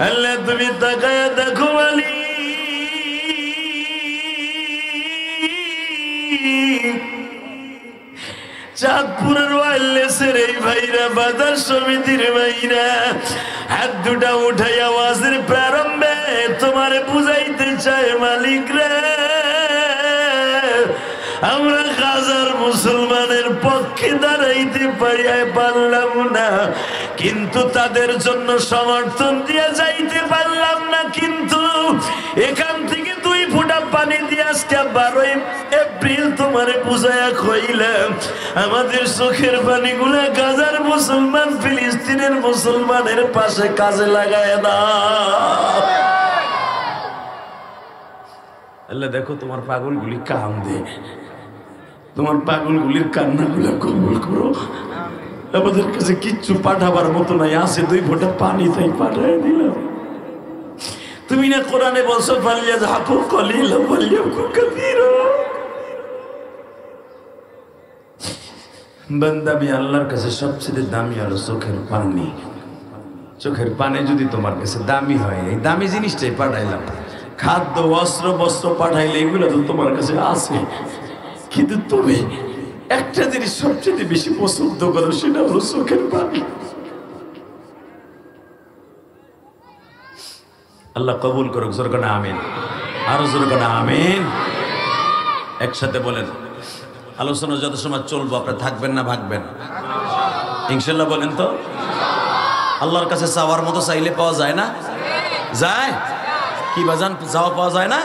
আল্লাহ তুমি তাকায়া দেখো মালি, চাঁদপুরের ওয়াইলেসের এই ভাইরা, বাজার সমিতির ভাইরা হাত দুটা উঠাই আওয়াজের প্রারম্ভে তোমারে বুঝাইতে চায় মালিক রে, আমরা হাজার মুসলমানের পক্ষে দাঁড়াইতে পারলাম না, কিন্তু তাদের জন্য সমর্থন দিয়ে যাইতে পারলাম না, কিন্তু এখান থেকে 2 ফোঁটা পানি দিয়ে আজকে 12 এপ্রিল তোমারে বুঝায়া কইলাম আমাদের চোখের পানিগুলা গাজার মুসলমান, ফিলিস্তিনের মুসলমানের পাশে কাজে লাগায় দাও। আল্লাহ দেখো তোমার পাগলগুলি কান্দে, তোমার পাগলগুলির কান্নাগুলো কবুল করো। আমাদের কাছে কিচ্ছু পাঠাবার মতো নাই, আছে 2 ফোঁটা পানি, তাই পাঠায় দিলাম। তুমি না কোরআনে বলছো ফালিয়া যাকু কলিলা ফালিয়াকু কাসীরা। বান্দা, আমি আল্লাহর কাছে সবচেয়ে দামি আর চোখের পানি। চোখের পানি যদি তোমার কাছে দামি হয়, এই দামি জিনিসটাই পাঠাইলাম। খাদ্য, অস্ত্র, বস্ত্র পাঠাইলে এগুলো তো তোমার কাছে আছে, কিন্তু তুমি একটা জিনিস সবচেয়ে বেশি পছন্দ করো, সেটা হলো চোখের পানি। আল্লাহ কবুল করুক, জোর করে আমিন, আরো জোর করে আমিন। একসাথে বলেন। আলোচনা যত সময় চলবো আপনারা থাকবেন না ভাগবেন? ইনশাল্লাহ বলেন তো। আল্লাহর কাছে চাওয়ার মতো চাইলে পাওয়া যায় না? যায় কি বাজান? যাওয়া পাওয়া যায় না?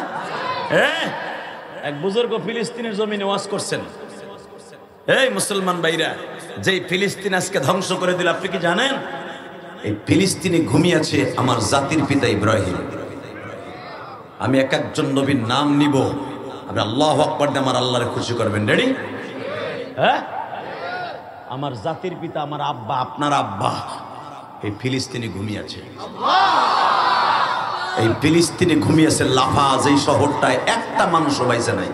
এক বুজুর্গ ফিলিস্তিনের জমিনে ওয়াজ করছেন। এই মুসলমান ভাইরা, যেই ফিলিস্তিন আজকে ধ্বংস করে দিল, আপনি কি জানেন এই ফিলিস্তিনে ঘুমিয়েছে আমার জাতির পিতা ইব্রাহিম। আমি এক একজন নবীর নাম নিব, আপনি আল্লাহু আকবার দিয়ে আমার আল্লাহরে খুশি করবেন। রেডি? হ্যাঁ, আমার জাতির পিতা, আমার আব্বা, আপনার আব্বা এই ফিলিস্তিনে ঘুমিয়েছে। এই ফিলিস্তিনে ঘুমিয়েছে লাফাজ, এই শহরটায় একটা মানুষও বাইছে নাই।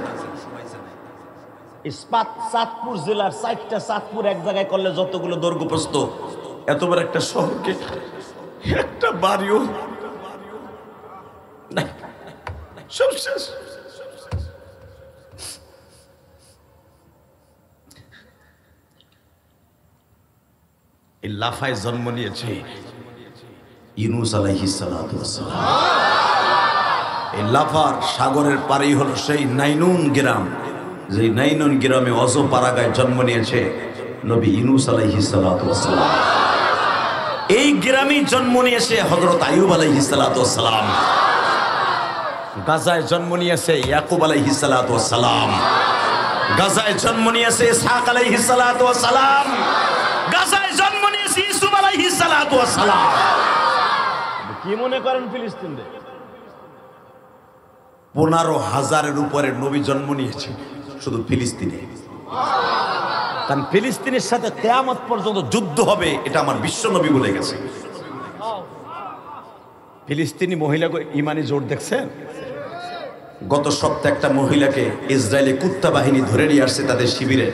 চাঁদপুর জেলার 4টা চাঁদপুর এক জায়গায় করলে যতগুলো দৈর্ঘ্যপ্রস্থ, এত বড় একটা শহরকে একটা বাড়িও সব শেষ। এই লাফায় জন্ম নিয়েছে ইউনূস আলাইহিস সালাতু ওয়াস সালাম। এই লাফার সাগরের পারেই হলো সেই নাইনুন গ্রাম, যে নাইনুন গ্রামে অজপাড়াগায় জন্ম নিয়েছে নবী ইউনূস আলাইহিস সালাতু ওয়াস সালাম। এই গ্রামেই জন্ম নিয়েছে হযরত আইয়ুব আলাইহিস সালাতু ওয়াস সালাম। গাজায় জন্ম নিয়েছে ইয়াকুব আলাইহিস সালাতু ওয়াস সালাম। গাজায় জন্ম নিয়েছে ইসহাক আলাইহিস সালাতু ওয়াস সালাম। গাজায় জন্ম নিয়েছে ইউসুফ আলাইহিস সালাতু ওয়াস সালাম। কি মনে করেন ফিলিস্তিনে 15,000-এর উপরে নবী জন্ম নিয়েছে শুধু ফিলিস্তিনে। কারণ ফিলিস্তিনের সাথে কিয়ামত পর্যন্ত যুদ্ধ হবে, এটা আমার বিশ্ব নবী বলে গেছে। ফিলিস্তিনি মহিলাকে ইমানি জোর দেখছেন? গত সপ্তাহে একটা মহিলাকে ইসরায়েলি কুত্তা বাহিনী ধরে নিয়ে আসছে তাদের শিবিরে।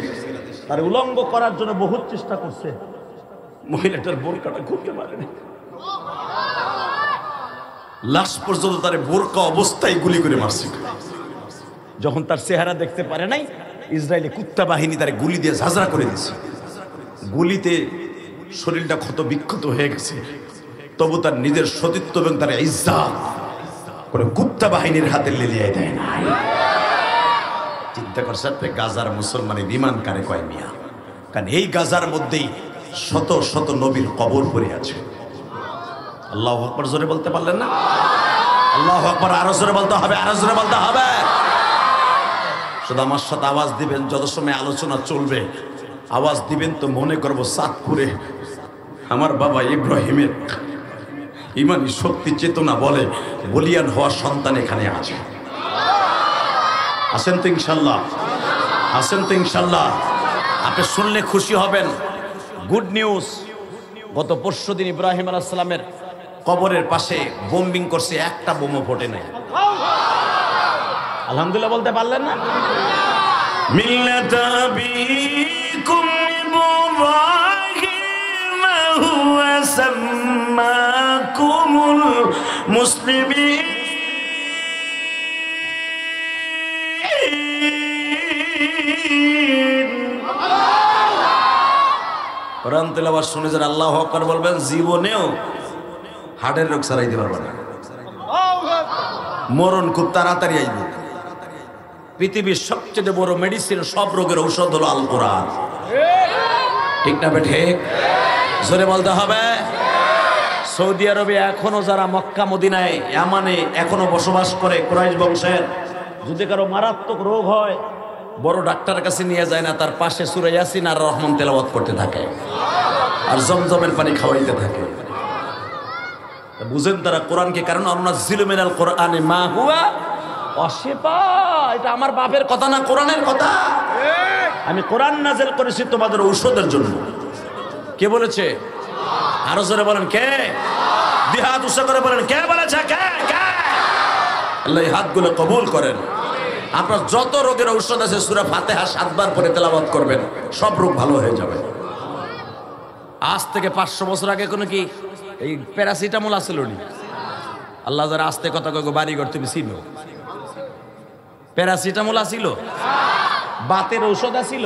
তার উলঙ্গ করার জন্য বহুত চেষ্টা করছে, মহিলাটার বোরকাটা খুলতে পারেনি। লাশ পর্যন্ত তার বোরকা অবস্থায় গুলি করে মারছে। যখন তার চেহারা দেখতে পারে নাই, ইসরায়েলি কুত্তা বাহিনী তার গুলি দিয়ে ঝাঁঝরা করে দিয়েছে। গুলিতে শরীরটা ক্ষত বিক্ষত হয়ে গেছে, তবু তার নিজের সতীত্ব এবং তার ইজ্জত করে কুত্তা বাহিনীর হাতে লেলিয়ে দেয় না। চিন্তা করছে গাজার মুসলমানের বিমান কারে কয় মিয়া? কারণ এই গাজার মধ্যেই শত শত নবীর কবর পড়ে আছে। আল্লাহু আকবার জোরে বলতে পারলেন না? আল্লাহু আকবার আরো জোরে বলতে হবে, আরো জোরে বলতে হবে। শুধু আমার সাথে আওয়াজ দিবেন, যত সময় আলোচনা চলবে আওয়াজ দিবেন তো মনে করবো চাঁদপুরে আমার বাবা ইব্রাহিমের ইমানি শক্তি চেতনা বলে বলিয়ান হওয়ার সন্তান এখানে আছে। আসেন তো ইনশাল্লাহ, আসেন তো ইনশাল্লাহ। আপনি শুনলে খুশি হবেন। গুড নিউজ, গত পরশুদিন ইব্রাহিম আলাইহিস সালামের কবরের পাশে বোম্বিং করছে, একটা বোমও ফোটে নাই। আলহামদুলিল্লাহ বলতে পারলেন না? মিল্লাতা আবিকুম ইব্রাহিম হুয়া সাম্মাকুম মিনকুমুল মুসলিমিন। কোরআন তেলাওয়াত শুনে যারা আল্লাহু আকবার বলবেন জীবনেও হার্টের রোগ সারাইতে পারবে না। মরণ খুব তাড়াতাড়ি আইবে। পৃথিবীর সবচেয়ে বড় মেডিসিন, সব রোগের ঔষধ হলো আল কোরআন। ঠিক না বেঠে? জোরে বলতে হবে। সৌদি আরবে এখনো যারা মক্কা মদিনায় ইয়ামানে এখনো বসবাস করে কুরাইশ বংশের, যদি কারো মারাত্মক রোগ হয় বড় ডাক্তারের কাছে নিয়ে যায় না, তার পাশে সূরা ইয়াসিন আর রহমান তেলাওয়াত করতে থাকে আর জমজমের পানি খাওয়াইতে থাকে। বুঝেন তারা কোরআনকে, কারণ আনুনাজ্জিলু মিনাল কোরআনি মা হুয়া ওয়াশিফা। এটা আমার বাপের কথা না, কোরআনের কথা। আমি কোরআন নাযিল করেছি তোমাদের ঔষধের জন্য। কে বলেছে? আরো জোরে বলেন কে? দুই হাত উঁচু করে বলেন কে বলেছে? কে কে? আল্লাহ এই হাতগুলো কবুল করেন। আপনার যত রোগের ঔষধ আছে সূরা ফাতিহা 7 বার পরে তেলাওয়াত করবেন, সব রোগ ভালো হয়ে যাবে। আজ থেকে 500 বছর আগে কোনো কি এই প্যারাসিটামল আসলো নি? আল্লাহ যারা আস্তে কথা কয় বাড়িঘর তুমি চিনো, প্যারাসিটামল আসিল, বাতের ঔষধ আসিল।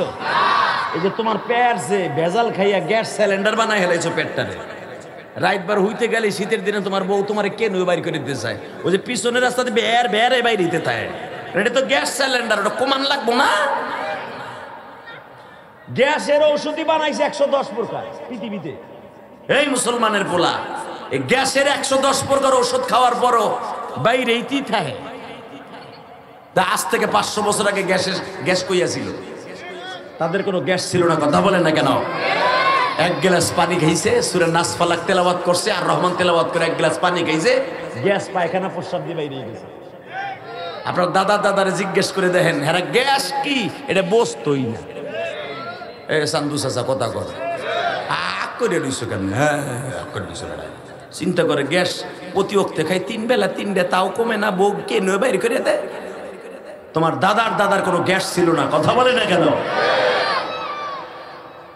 এই যে তোমার পেট যে ভেজাল খাইয়া গ্যাস সিলিন্ডার বানাই হেলাইছো পেটটারে, রাতবার হইতে গেলে শীতের দিনে তোমার বউ তোমার কেন বাইর করে দিতে চায়, ওই যে পিছনের রাস্তাতে বের বের বাইরে দিতে চায়, এটা তো গ্যাস সিলিন্ডার, ওটা কমান লাগবো না? গ্যাসের ঔষধই বানাইছে 110 প্রকার পৃথিবীতে। এই মুসলমানের পোলা এই গ্যাসের 110 প্রকার ঔষধ খাওয়ার পরও বাইরেই থাকে। তা আজ থেকে 500 বছর আগে গ্যাস কইয়াছিল? তাদের কোনো গ্যাস ছিল না। কথা বলেন না কেন? এক গ্লাস পানি খাইছে, সূরা নাস ফালাক তেলাওয়াত করছে আর রহমান তেলাওয়াত করে এক গ্লাস পানি খাইছে, গ্যাস পায়খানা প্রস্রাব দিয়ে বাইরে গেছে। আপনার দাদারে জিজ্ঞেস করে দেখেন, হ্যাঁ গ্যাস কি? এটা বসতই না। এ সান্দু চাচা কথা কর, আগ করে দিছো কেন? হ্যাঁ করে দিছো। চিন্তা করে গ্যাস প্রতি ওক্তে খাই 3 বেলা 3টা, তাও কমে না, বউ কে নয় বাইরে করে দেয়। তোমার দাদার কোনো গ্যাস ছিল না। কথা বলে না কেন?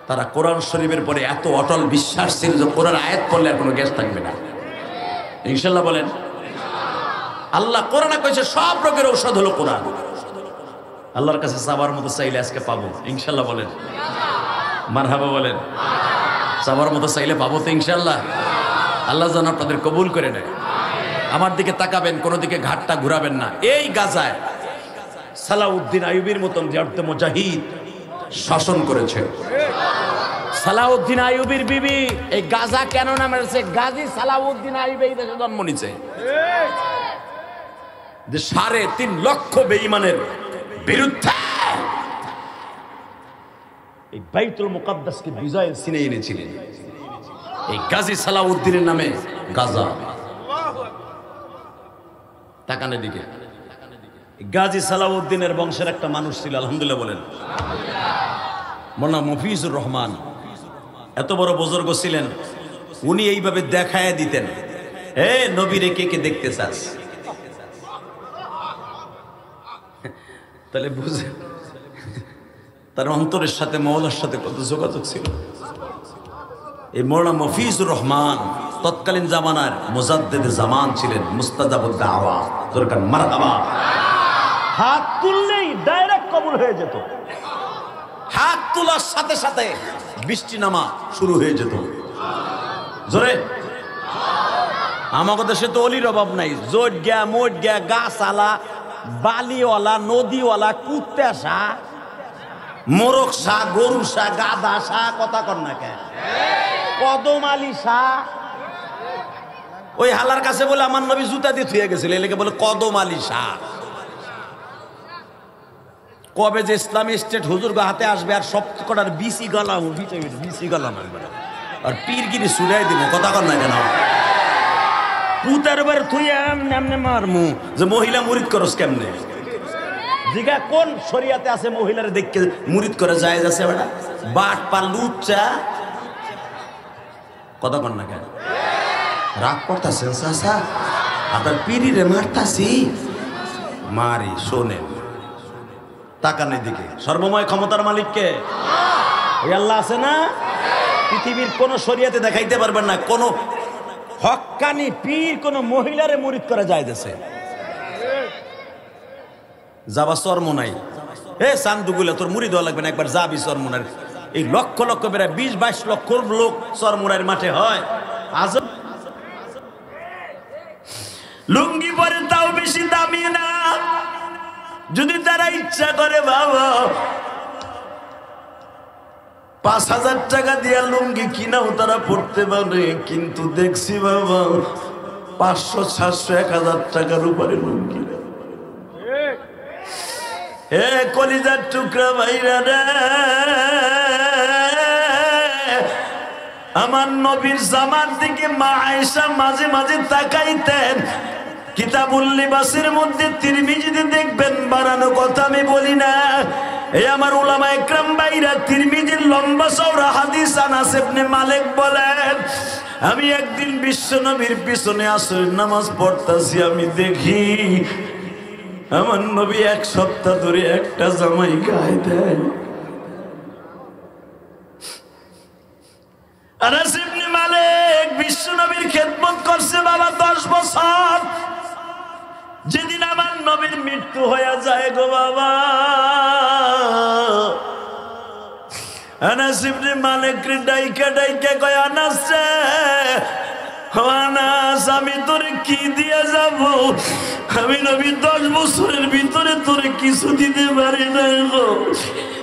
তারা কোরআন শরীফের পরে এত অটল বিশ্বাস ছিল যে কোরআন আয়াত পড়লে আর কোনো গ্যাস থাকবে না। ইনশাল্লাহ বলেন। আল্লাহ কোরআনে কইছে সব রোগের ঔষধ হলো কোরআন। আল্লাহর কাছে চাবার মতো চাইলে আজকে পাবো ইনশাল্লাহ বলেন। মারহাবা বলেন। চাবার মতো চাইলে পাবো তো ইনশাল্লাহ। আল্লাহ যেন আপনাদের কবুল করে নেয়। আমার দিকে তাকাবেন, কোনো দিকে ঘাটটা ঘুরাবেন না। এই গাজায় সালাউদ্দিন আইয়ুবীর মতন জার্দে মুজাহিদ শাসন করেছে। সালাউদ্দিন আইয়ুবীর বিবি এই গাজা কেন নাম এসেছে? গাজী সালাউদ্দিন আইয়ুব এই দেশে জন্ম নিছে। যে 3.5 লক্ষ বেঈমানের বিরুদ্ধে এই বাইতুল মুকাদ্দাসকে বিজয়ের সিনে এনেছিলেন এই গাজী সালাউদ্দিনের নামে গাজা। তাকানের দিকে গাজী সালাউদ্দিনের বংশের একটা মানুষ ছিল, আলহামদুলিল্লাহ বলেন, মোল্লা মফিজুর রহমান। এত বড় বুজুর্গ ছিলেন, উনি এইভাবে দেখায় দিতেন, হে নবীরে কে কে দেখতে চাস? তাহলে বুঝে তার অন্তরের সাথে মওলার সাথে কত যোগাযোগ ছিল। এই মোল্লা মফিজুর রহমান তৎকালীন জামানার মুজাদ্দিদে জামান ছিলেন, মুস্তাজাবুদ দাওয়া। দরকার মারহাবা। হাত তুললেই ডাইরেক্ট কবুল হয়ে যেত। হাত তোলার সাথে সাথে বৃষ্টি নামা শুরু হয়ে যেত। জোরে। আমাদের দেশে তো অলির অভাব নাই। জোট গিয়া মোট গিয়া গাছালা, বালিওয়ালা, নদীওয়ালা, কুত্তা সা, মোরগ সা, গরু সা, গাধা সা, কথা কর না কেন, কদম আলী সা। ওই হালার কাছে বলে আমার নবী জুতা দিয়ে থুয়ে গেছিল, এলাকে বলে কদম আলী সা। কবে যে ইসলামী স্টেট হুজুর হাতে আসবে আর সব কটার বিসি গলাম, বিসি গলাম আর পীরগিরি শুনাই দিব। কথা কর না কেন? পুতার বার থুইয়া এমনে মারমু যে মহিলা মুরিদ করস কেমনে? জিগা কোন শরিয়াতে আছে মহিলারে দেখকে মুরিদ করে যায় যাচ্ছে বেটা? বাট পা লুচ্চা। কথা কর না কেন? রাগ করতেছেন চাচা? আপনার পীরিরে মারতাছি। মারি শোনেন, তাকানের দিকে। সর্বময় ক্ষমতার মালিককে ওই আল্লাহ আছে না? পৃথিবীর কোন শরিয়াতে দেখাইতে পারবেন না কোন হক্কানি পীর কোন মহিলারে মুরিদ করা যায় দেশে? যাবা চরমোনাই, এ চান্দুগুলা তোর মুড়ি দেওয়া লাগবে না, একবার যাবি চরমোনার। এই লক্ষ লক্ষ বেড়া 20-22 লক্ষ লোক চরমোনার মাঠে হয়। আজ লুঙ্গি পরে তাও বেশি দামি না, যদি তারা ইচ্ছা করে বাবা 5,000 টাকা দিয়া লুঙ্গি কিনাও তারা পড়তে পারে, কিন্তু দেখছি বাবা 500, 700, 1,000 টাকার উপরে লুঙ্গি। এ কলিজার টুকরা ভাইরা রে, আমার নবীর জামার দিকে মা আয়েশা মাঝে মাঝে তাকাইতেন। কিতাবুল লিবাসের মধ্যে তিরমিজিতে দেখবেন, বানানো কথা আমি বলি না। এই আমার উলামা ইকরাম ভাইরা তিরমিজির লম্বা চওড়া হাদিস আনাস ইবনে মালিক বলেন, আমি একদিন বিশ্ব নবীর পিছনে আসরের নামাজ পড়তাছি, আমি দেখি আমার নবী 1 সপ্তাহ ধরে একটা জামাই গায়ে দেয়। আনাস ইবনে মালিক বিশ্ব নবীর খেদমত করছে বাবা 10 বছর। যেদিন আমার নবীর মৃত্যু হয়ে যায় গো বাবা, আনাস ইবনে মালিক ডাইকা ডাইকা কয়, আনাস রে, আনাস আমি তোরে কি দিয়ে যাব? আমি নবী 10 বছরের ভিতরে তোরে কিছু দিতে পারি না গো।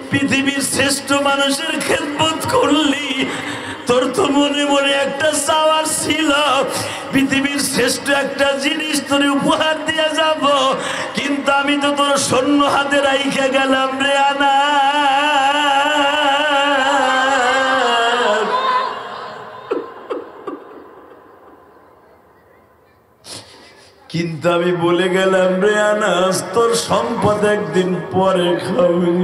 পৃথিবীর শ্রেষ্ঠ মানুষের খেদমত করলি, তোর তো মনে মনে একটা চাওয়ার ছিল, পৃথিবীর শ্রেষ্ঠ একটা জিনিস তোরে উপহার দিয়ে যাব, কিন্তু আমি তো তোর শূন্য হাতে রাইখা গেলাম রে আনাস। কিন্তু আমি বলে গেলাম রে আনাস, তোর সম্পদ একদিন পরে খাবি।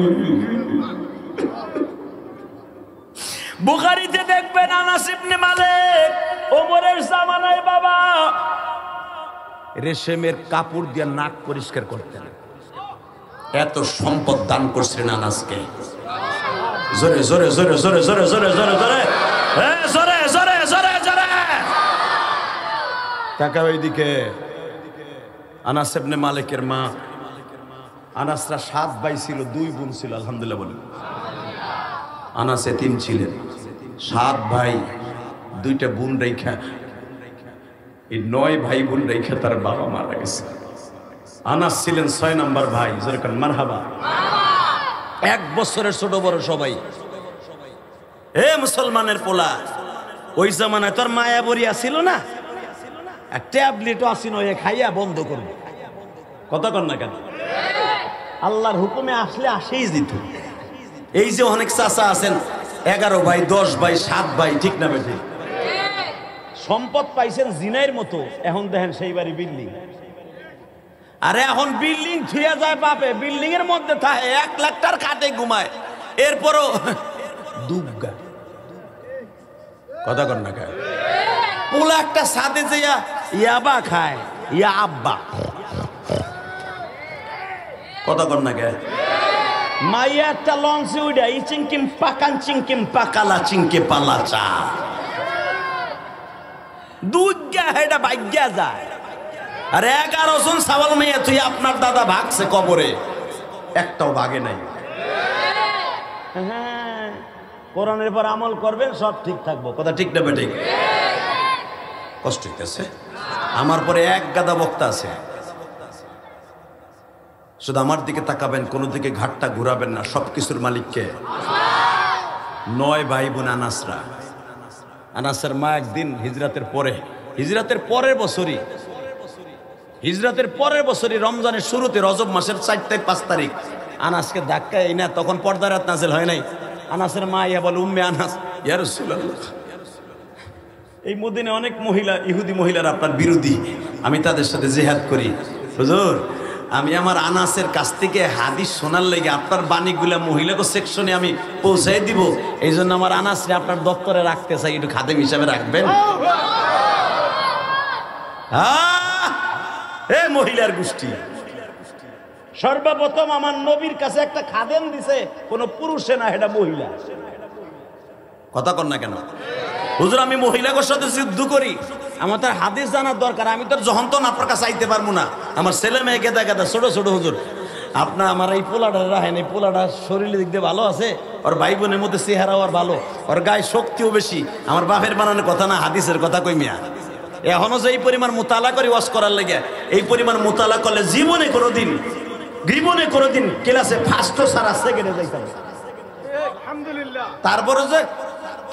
বুখারীতে দেখবেন আনাস ইবনে মালিক ওমরের জামানায় বাবা রেশমের কাপড় দিয়ে নাক পরিষ্কার করতেন। এত সম্পদ দান করছিলেন আনাসকে। জোরে জোরে জোরে জোরে জোরে জোরে জোরে জোরে জোরে জোরে জোরে জোরে টাকা ওইদিকে। আনাস ইবনে মালিকের মা, আনাসরা 7 ভাই ছিল, 2 বোন ছিল। আলহামদুলিল্লাহ বলেন। আনাস এতিম ছিলেন, 7 ভাই, 2টা বোন রেখা, এই 9 ভাই বোন রেখা তার বাবা মারা গেছে। আনাস ছিলেন 6 নম্বর ভাই। যেরকম মারহাবা, 1 বছরের ছোট বড় সবাই। এ মুসলমানের পোলা, ওই জামানায় তোর মায়া বরিয়া ছিল না, ট্যাবলেটও আসিন, ওই খাইয়া বন্ধ করবো। কথা কন না কেন? আল্লাহর হুকুমে আসলে আসেই যেত। এই যে অনেক চাচা আছেন, 11 ভাই, 10 ভাই, 7 ভাই, ঠিক না বেঠে? সম্পদ পাইছেন জিনাইয়ের মতো, এখন দেখেন সেই বাড়ি বিল্ডিং। আরে এখন বিল্ডিং ছুঁয়া যায় বাপে, বিল্ডিং এর মধ্যে থাকে, 1 লাখ টাকার খাটে ঘুমায়, এরপরও দুগ্গা। কথা কন না কেন? পোলা একটা সাথে যাইয়া ইয়াবা খায়, ইয়া আব্বা। কথা কন না কেন? মাইয়া একটা লঞ্চে উঠা ই চিংকিম পাকান চিংকিম পাকালা চিংকে পালাচা দুগ্গা হেডা ভাগ্যা যায়। আর 11 জন সাওয়াল মাইয়া তুই আপনার দাদা ভাগছে কবরে, একটাও ভাগে নাই। হ্যাঁ, কোরআনের পর আমল করবেন, সব ঠিক থাকবো। কথা ঠিক না বেঠিক? কষ্ট হইতেছে। আমার পরে 1 গাদা বক্তা আছে, শুধু আমার দিকে তাকাবেন, কোনো দিকে ঘাটটা ঘুরাবেন না। সবকিছুর মালিককে 9 ভাই বোন আনাসরা। আনাসের মা একদিন হিজরাতের পরের বছরই রমজানের শুরুতে, রজব মাসের 4 তারিখ 5 তারিখ আনাসকে ধাক্কা এই না, তখন পর্দার রাত নাযিল হয় নাই। আনাসের মা ইয়া বলে, উম্মে আনাস, ইয়া রাসূলুল্লাহ, এই মদিনায় অনেক মহিলা, ইহুদি মহিলারা আপনার বিরোধী, আমি তাদের সাথে জিহাদ করি। হুজুর, আমি আমার আনাসের কাছ থেকে হাদিস শোনার লেগে আপনার বাণীগুলা মহিলাকে সেকশনে আমি পৌঁছাই দিব, এই জন্য আমার আনাসরে আপনার দপ্তরে রাখতে চাই, একটু খাদেম হিসাবে রাখবেন। এ মহিলার গোষ্ঠী, সর্বপ্রথম আমার নবীর কাছে একটা খাদেম দিছে কোন পুরুষে না, এটা মহিলা। কথা কন না কেন? হুজুর, আমি মহিলাদের সাথে যুদ্ধ করি, আমার তার হাদিস জানার দরকার। আমি তো যখন তখন আপনার কাছে আইতে পারবো না। আমার ছেলে মেয়ে গেদা গেদা ছোট ছোট হুজুর, আপনার আমার এই পোলাটা রাখেন, এই পোলাটা শরীরের দিক দিয়ে ভালো আছে, ওর ভাই বোনের মধ্যে চেহারাও আর ভালো, ওর গায়ে শক্তিও বেশি। আমার বাপের বানানোর কথা না, হাদিসের কথা কই মিয়া। এখনো যে এই পরিমাণ মোতালা করি ওয়াজ করার লেগে, এই পরিমাণ মোতালা করলে জীবনে কোনোদিন ক্লাসে ফার্স্ট সারা সেকেন্ডে যাইতাম। তারপরে যে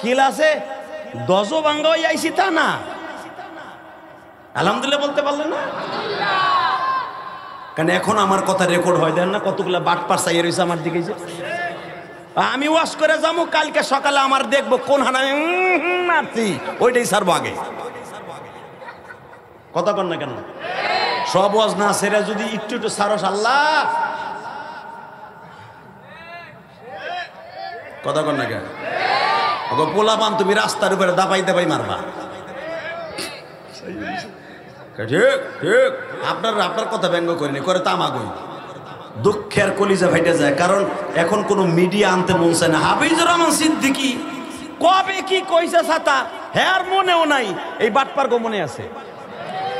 ক্লাসে দশও ভাঙ্গা হয়ে আইসি তা না, আলহামদুলিল্লাহ বলতে পারলেন না? কারণ এখন আমার কথা রেকর্ড হয়, দেন না কতগুলা বাটপার চাইয়ে রয়েছে আমার দিকে। যে আমি ওয়াশ করে যাবো, কালকে সকালে আমার দেখবো কোন হানা মারছি, ওইটাই ছাড়বো আগে। কথা কন না কেন? সব ওয়াজ না সেরা যদি একটু একটু সারস আল্লাহ। কথা কন না কেন? পোলা পান তুমি রাস্তার উপরে দাপাই দাপাই মারবা। ঠিক ঠিক, আপনার কথা ব্যঙ্গ করিনি, করে তামাগই। দুঃখের কলিজা ফাইটে যায়, কারণ এখন কোন মিডিয়া আনতে মন চায় না। হাফিজুর রহমান সিদ্দিকী কবে কি কইছে ছাতা হ্যার মনেও নাই, এই বাটপার গো মনে আছে,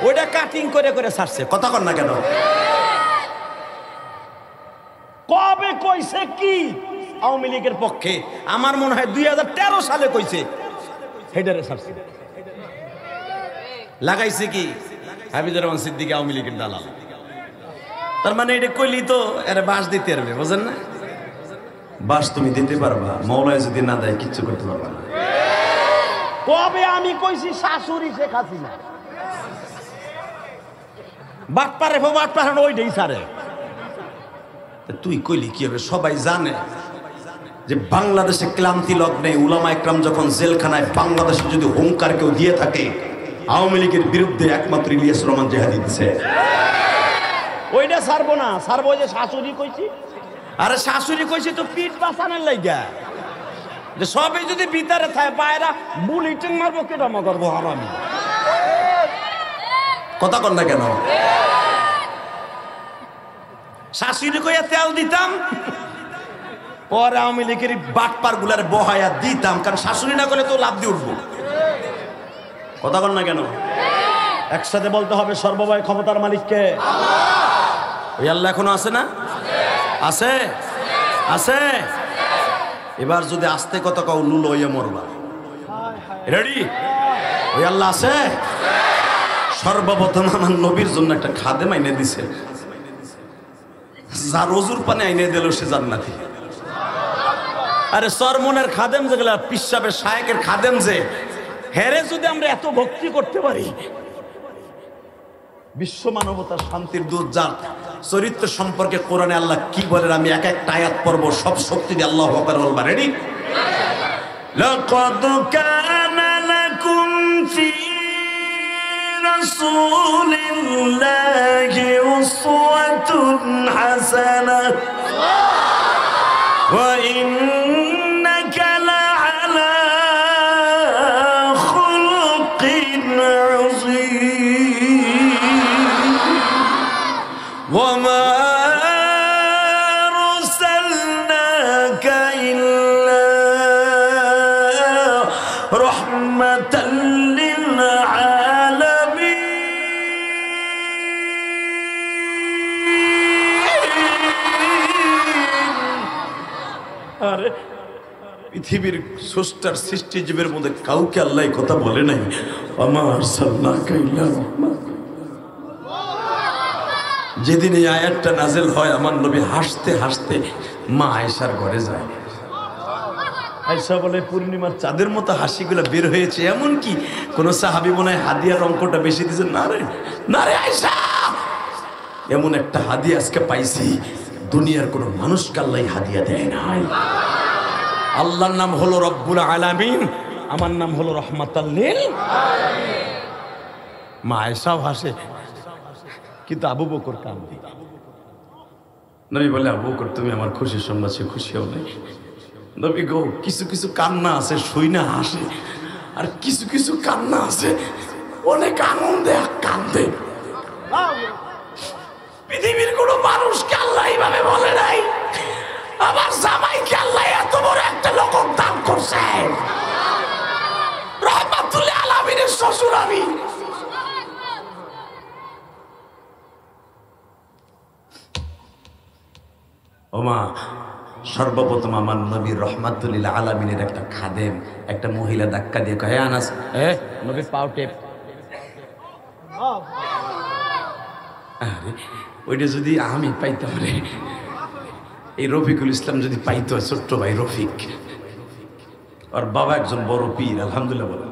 ওইটা কাটিং করে করে ছাড়ছে। কথা কন না কেন? কবে কইছে কি আওয়ামী লীগের পক্ষে? আমার মনে হয় 2013 সালে কইছে, হেডারে ছাড়ছে। লাগাইছে কি হাফিজুর রহমান সিদ্দিকী আওয়ামী লীগের দালাল। তার মানে এটা কইলি তো এর বাস দিতে পারবে, বুঝেন না? বাস তুমি দিতে পারবা, মৌলায় যদি না দেয় কিচ্ছু করতে পারবা না। কবে আমি কইছি শাশুড়ি শেখ হাসিনা বাটপারে বাটপারে ওইটাই সারে। তুই কইলি কি হবে? সবাই জানে যে বাংলাদেশে ক্লান্তি লগ্নে উলামা একরাম যখন জেলখানায়, বাংলাদেশে যদি হুঙ্কার কেউ দিয়ে থাকে আওয়ামী লীগের বিরুদ্ধে, একমাত্র ইলিয়াস রহমান জিহাদি দিচ্ছে। ওইটা ছাড়বো না, ছাড়বো যে শাশুড়ি কইছি। আরে শাশুড়ি কইছি তো পিঠ বাঁচানোর লাইগা, যে সবই যদি ভিতরে থাকে বাইরা বুলেটিন মারবো, কেটা করবো হারামি। কথা কন না কেন? শাশুড়ি কইয়া তেল দিতাম, পরে আওয়ামী লীগের বাটপার গুলার বহায়া দিতাম, কারণ শাশুড়ি না করলে তো লাভ দিয়ে উঠবো। কথা কন না কেন? একসাথে বলতে হবে সর্বময় ক্ষমতার মালিককে। ওই আল্লাহ এখনো আছে না? আছে আছে। এবার যদি আস্তে কথা কাউ লুলো হইয়া মরবা, রেডি? ওই আল্লাহ আছে। সর্বপ্রথম আমার নবীর জন্য একটা খাদেম আইনে দিছে, যার ওজুর পানে আইনে দিল সে জান্নাতি। আরে সরমনের খাদেম যেগুলা, পিসাবের শায়েকের খাদেম, যে হেরে যদি আমরা এত ভক্তি করতে পারি, বিশ্ব মানবতার শান্তির দূত, যার চরিত্র সম্পর্কে কোরআনে আল্লাহ কি বলেন আমি এক একটা আয়াত পড়ব, সব শক্তি দিয়ে আল্লাহু আকবার বলবা। রেডি? লাকাদ কানা লাকুম ফি রাসূলিল্লাহি উসওয়াতুন হাসানাহ ওয়া ইন্নাকা লাআলা খুলুকিন আযীম ওয়া মা আরসালনাকা ইল্লা রাহমাতাল লিল আলামিন। আরে পৃথিবীর স্রষ্টার সৃষ্টি জীবের মধ্যে কাউকে আল্লাহ কথা বলে নাই, আমার সাল্লাল্লাহু আলাইহি। যেদিন এই আয়াতটা নাজেল হয়, আমার নবী হাসতে হাসতে মা আয়েশার ঘরে যায়। আয়েশা বলে পূর্ণিমার চাঁদের মতো হাসিগুলো বের হয়েছে, এমন কি কোন সাহাবী মনে হয় হাদিয়ার অঙ্কটা বেশি দিয়েছে। না রে আয়েশা, এমন একটা হাদিয়া আজকে পাইছি দুনিয়ার কোন মানুষকে আল্লাহ হাদিয়া দেয় নাই। আল্লাহর নাম হলো রব্বুল আলামিন, আমার নাম হলো রহমাতাল লিল আলামিন। মা আয়েশাও হাসে, কিন্তু আবু বকর কাঁদে। নবী বলে, আবু বকর তুমি আমার খুশির সংবাদ সে খুশিও নেই। নবী গো, কিছু কিছু কান্না আছে শুই না হাসে, আর কিছু কিছু কান্না আছে অনেক আনন্দে কান্দে। পৃথিবীর কোন মানুষকে আল্লাহ এইভাবে বলে নাই, আমার জামাইকে আল্লাহ এত বড় একটা লোক দান করছে। রহমাতুল আলামিনের শ্বশুর আমি। ও মা, সর্বপ্রথম আমার নবীর রহমাতুল্লিল আলামিনের একটা খাদেম একটা মহিলা ধাক্কা দিয়ে কয়, আনাস নবীর পাও টেপ। আরে ওইটা যদি আমি পাইতাম রে, এই রফিকুল ইসলাম যদি পাইতো, ছোট্ট ভাই রফিক, ওর বাবা একজন বড় পীর, আলহামদুলিল্লাহ বলেন।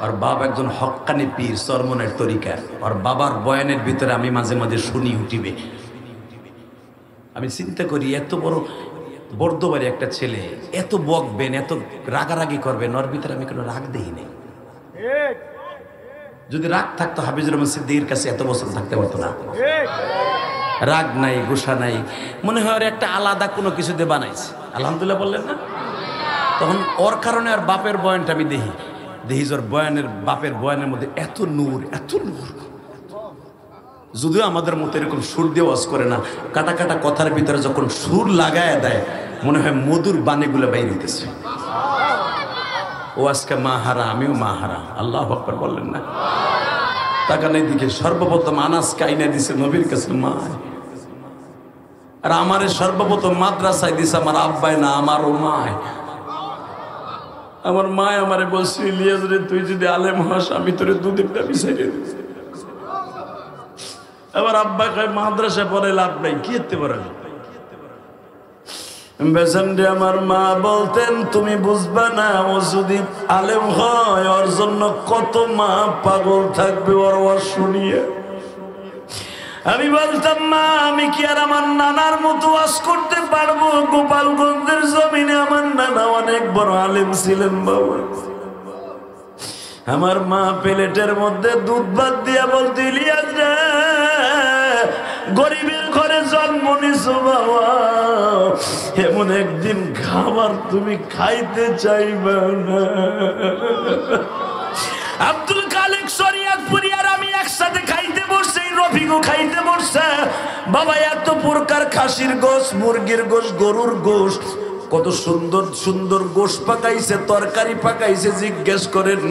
ওর বাবা একজন হক্কানি পীর, চরমনের তরিকা। ওর বাবার বয়ানের ভিতরে আমি মাঝে মাঝে শুনি উঠিবে। আমি চিন্তা করি এত বড় বর্ধবাড়ি একটা ছেলে এত বকবেন, এত রাগারাগি করবেন, ওর ভিতরে আমি কোনো রাগ দেই নাই। যদি রাগ থাকতো হাফিজুর রহমান সিদ্দিকীর কাছে এত বছর থাকতে পারতো না। রাগ নাই, গুসা নাই, মনে হয় ওর একটা আলাদা কোনো কিছুতে বানাইছে। আলহামদুলিল্লাহ বললেন না? তখন ওর কারণে আর বাপের বয়ানটা আমি দেখি ওর বয়ানের, বাপের বয়ানের মধ্যে এত নূর, এত নূর। যদিও আমাদের মতো এরকম সুর দিয়ে ওয়াজ করে না, কাটা কাটা কথার ভিতরে যখন সুর লাগায় দেয় মনে হয় মধুর বাণীগুলো বাইরে হইতেছে। ও আজকে মা হারা, আমিও মা হারা। আল্লাহু আকবার বললেন না? তাকানের দিকে সর্বপ্রথম আনাসকে আইনা দিছে নবীর কাছে মা, আর আমারে সর্বপ্রথম মাদ্রাসায় দিছে আমার আব্বায় না, আমারও মায়। আমার মায় আমারে বলছে, ইলিয়াস রে তুই যদি আলেম হস আমি তোরে দুধের দাবি ছেড়ে দিই। আবার আব্বা কয় মাদ্রাসায় পড়ে লাভ নাই, কি করতে পারে? বেসেন্ডে আমার মা বলতেন তুমি বুঝবা না, ও যদি আলেম হয় ওর জন্য কত মা পাগল থাকবে ওর ওয়াজ শুনিয়ে। আমি বলতাম মা আমি কি আর আমার নানার মতো ওয়াজ করতে পারবো? গোপালগঞ্জের জমিনে আমার নানা অনেক বড় আলেম ছিলেন বাবা। আমার মা প্লেটের মধ্যে দুধ ভাত দিয়া বলতে, ইলিয়াস রে গরিবের ঘরে জন্ম নিছো বাবা, এমন একদিন খাবার তুমি খাইতে চাইবা না। আব্দুল কালিক শরিয়তপুরি আর আমি একসাথে খাইতে বসছি, রফিকও খাইতে বসছে বাবা। এত প্রকার খাসির গোশ, মুরগির গোশ, গরুর গোশ, কত সুন্দর সুন্দর গোশ পাকাইছে, তরকারি পাকাইছে। জিজ্ঞেস করেন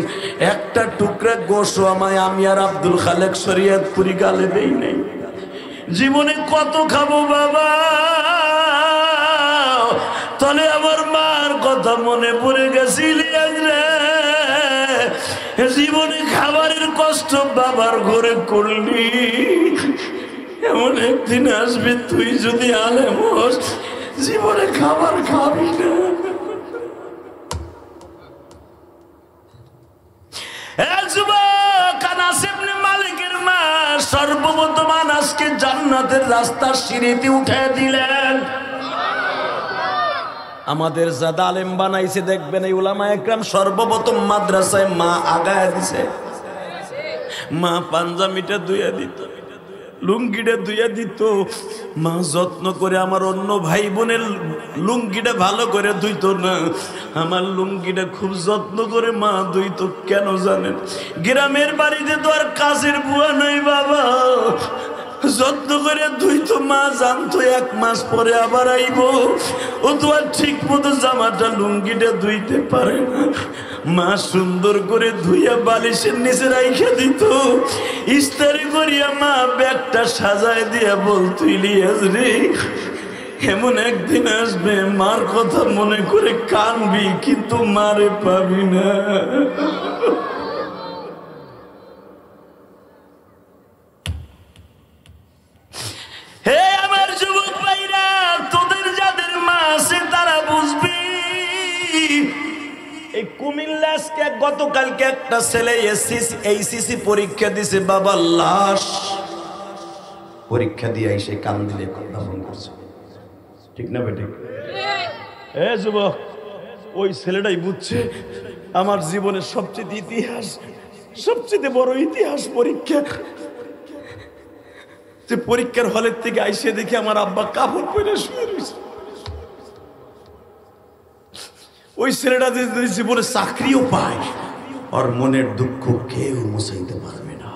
একটা টুকরা গোশও আমায় আমি আর আব্দুল খালেক শরিয়তপুরি গালে দেই নাই। জীবনে কত খাবো বাবা? তাহলে আমার মার কথা মনে পড়ে গেছিল রে, জীবনে খাবারের কষ্ট বাবার ঘরে করলি, এমন একদিন আসবে তুই যদি আলেম হোস জীবনে খাবার খাবি না। মালিকের মা সর্বপ্রথম আনাসকে জান্নাতের রাস্তার সিঁড়িতে উঠে দিলেন। আমাদের যারা আলেম বানাইছে দেখবেন এই উলামা একরাম সর্বপ্রথম মাদ্রাসায় মা আগায় দিছে। মা পাঞ্জাবিটা ধুইয়া দিত, লুঙ্গিটা ধুইয়া দিত। মা যত্ন করে আমার অন্য ভাই বোনের লুঙ্গিটা ভালো করে ধুইতো না, আমার লুঙ্গিটা খুব যত্ন করে মা ধুইতো। কেন জানেন? গ্রামের বাড়িতে তো আর কাজের বুয়া নাই বাবা, যত্ন করে ধুইতো। মা জানতো 1 মাস পরে আবার আইব, ও তো আর ঠিক মতো জামাটা লুঙ্গিটা ধুইতে পারে না। মা সুন্দর করে ধুইয়া বালিশের নিচে রাইখা দিত। ইস্তারি করিয়া মা ব্যাগটা সাজায় দিয়া বলতো, ইলিয়াস রে এমন একদিন আসবে মার কথা মনে করে কানবি, কিন্তু মারে পাবি না। হে আমার যুবক ভাইরা, তোদের যাদের মা আছে তারা বুঝবি। এই কুমিল্লা আজকে গতকালকে একটা ছেলে এইচএসসি পরীক্ষা দিছে বাবা, লাশ পরীক্ষা দিয়ে এসে কান দিলে কথা ফোন করছে, ঠিক না বেটি? এ যুবক, ওই ছেলেটাই বুঝছে আমার জীবনের সবচেয়ে ইতিহাস, সবচেয়ে বড় ইতিহাস পরীক্ষা। যে পরীক্ষার হলের থেকে আইসে দেখি আমার আব্বা কাপড় পরে শুয়ে রয়েছে। ওই ছেলেটা যদি জীবনে চাকরিও পায়, ওর মনের দুঃখ কেউ মুছাইতে পারবে না।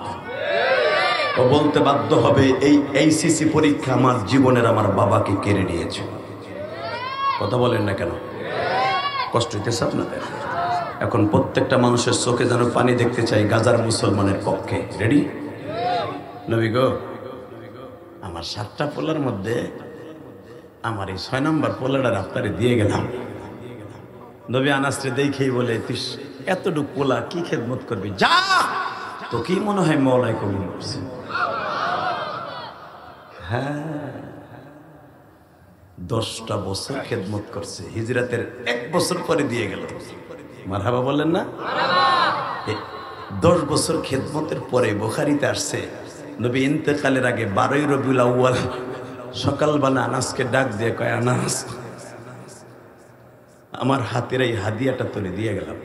ও বলতে বাধ্য হবে এই এইচএসসি পরীক্ষা আমার জীবনের আমার বাবাকে কেড়ে নিয়েছে। কথা বলেন না কেন? কষ্ট হইতেছে আপনাদের? এখন প্রত্যেকটা মানুষের চোখে যেন পানি দেখতে চাই গাজার মুসলমানের পক্ষে। রেডি? নবী গো, আমার 7টা পোলার মধ্যে আমার এই 6 নম্বর পোলাটার আপনারে দিয়ে গেলাম। নবী আনাসরে দেখেই বলে, তুই এতটুকু পোলা কি খেদমত করবি, যা, তো কি মনে হয় মওলাই কবুল করছে? হ্যাঁ, 10টা বছর খেদমত করছে, হিজরাতের 1 বছর পরে দিয়ে গেল। মারহাবা বললেন না? 10 বছর খেদমতের পরে বুখারীতে আসছে, নবী ইন্তেকালের আগে 12ই রবিউল আউয়াল সকালবেলা আনাসকে ডাক দিয়ে কয়, আনাস, আমার হাতের এই হাদিয়াটা তোরে দিয়ে গেলাম।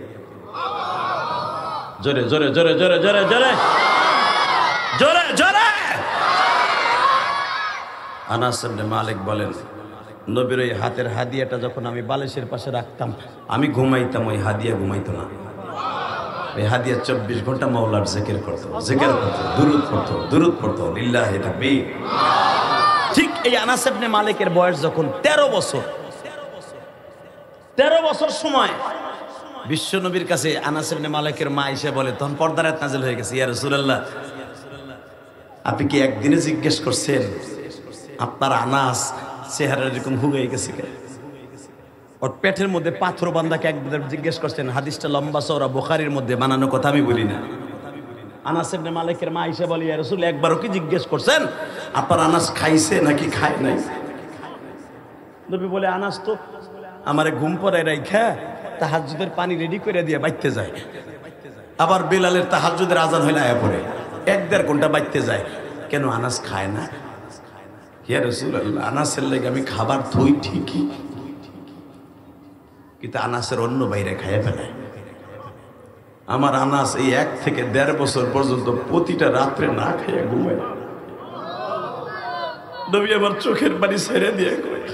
জোরে জোরে জোরে জোরে জোরে জোরে জোরে জোরে। আনাস ইবনে মালিক বলেন, নবীর ওই হাতের হাদিয়াটা যখন আমি বালিশের পাশে রাখতাম, আমি ঘুমাইতাম, ওই হাদিয়া ঘুমাইতো না। ওই হাদিয়া 24 ঘন্টা মাওলার জিকির করতো, দুরূদ পড়তো লিল্লাহি তাকবীর। ঠিক এই আনাস ইবনে মালিকের বয়স যখন 13 বছর সময় বিশ্ব নবীর কাছে আনাস ইবনে মালিকের মা এসে বলে, তখন পর্দার আয়াত নাযিল হয়ে গেছে, ইয়া রাসূলুল্লাহ, আপনি কি একদিনে জিজ্ঞেস করছেন আপনার আনাস চেহারা এরকম হুগাই গেছে? ওর পেটের মধ্যে পাথর বান্ধাকে একবার জিজ্ঞেস করছেন। হাদিসটা লম্বা চওড়া, বুখারীর মধ্যে বানানো কথা, আমি বলি না। আনাস ইবনে মালিকের মা এসে বলে, ইয়া রাসূল, একবারও কি জিজ্ঞেস করছেন আপনার আনাস খাইছে নাকি খায় নাই? নবী বলে, আনাস তো আমারে ঘুম পড়ায় রাইখা তাহাজ্জুদের পানি রেডি করে দিয়ে বাইতে যায়, আবার বেলালের তাহাজ্জুদের আজান হইলে আয়া পড়ে, 1-1.5 ঘন্টা বাইতে যায়, কেন আনাস খায় না? ইয়া রাসূলুল্লাহ, আনাসের লাগে আমি খাবার থই ঠিকই, কিন্তু আনাসের অন্য বাইরে খাইয়া ফেলায়। আমার আনাস এই 1 থেকে 1.5 বছর পর্যন্ত প্রতিটা রাত্রে না খাইয়া ঘুমায়। নবী আমার চোখের পানি ছেড়ে দিয়ে কয়,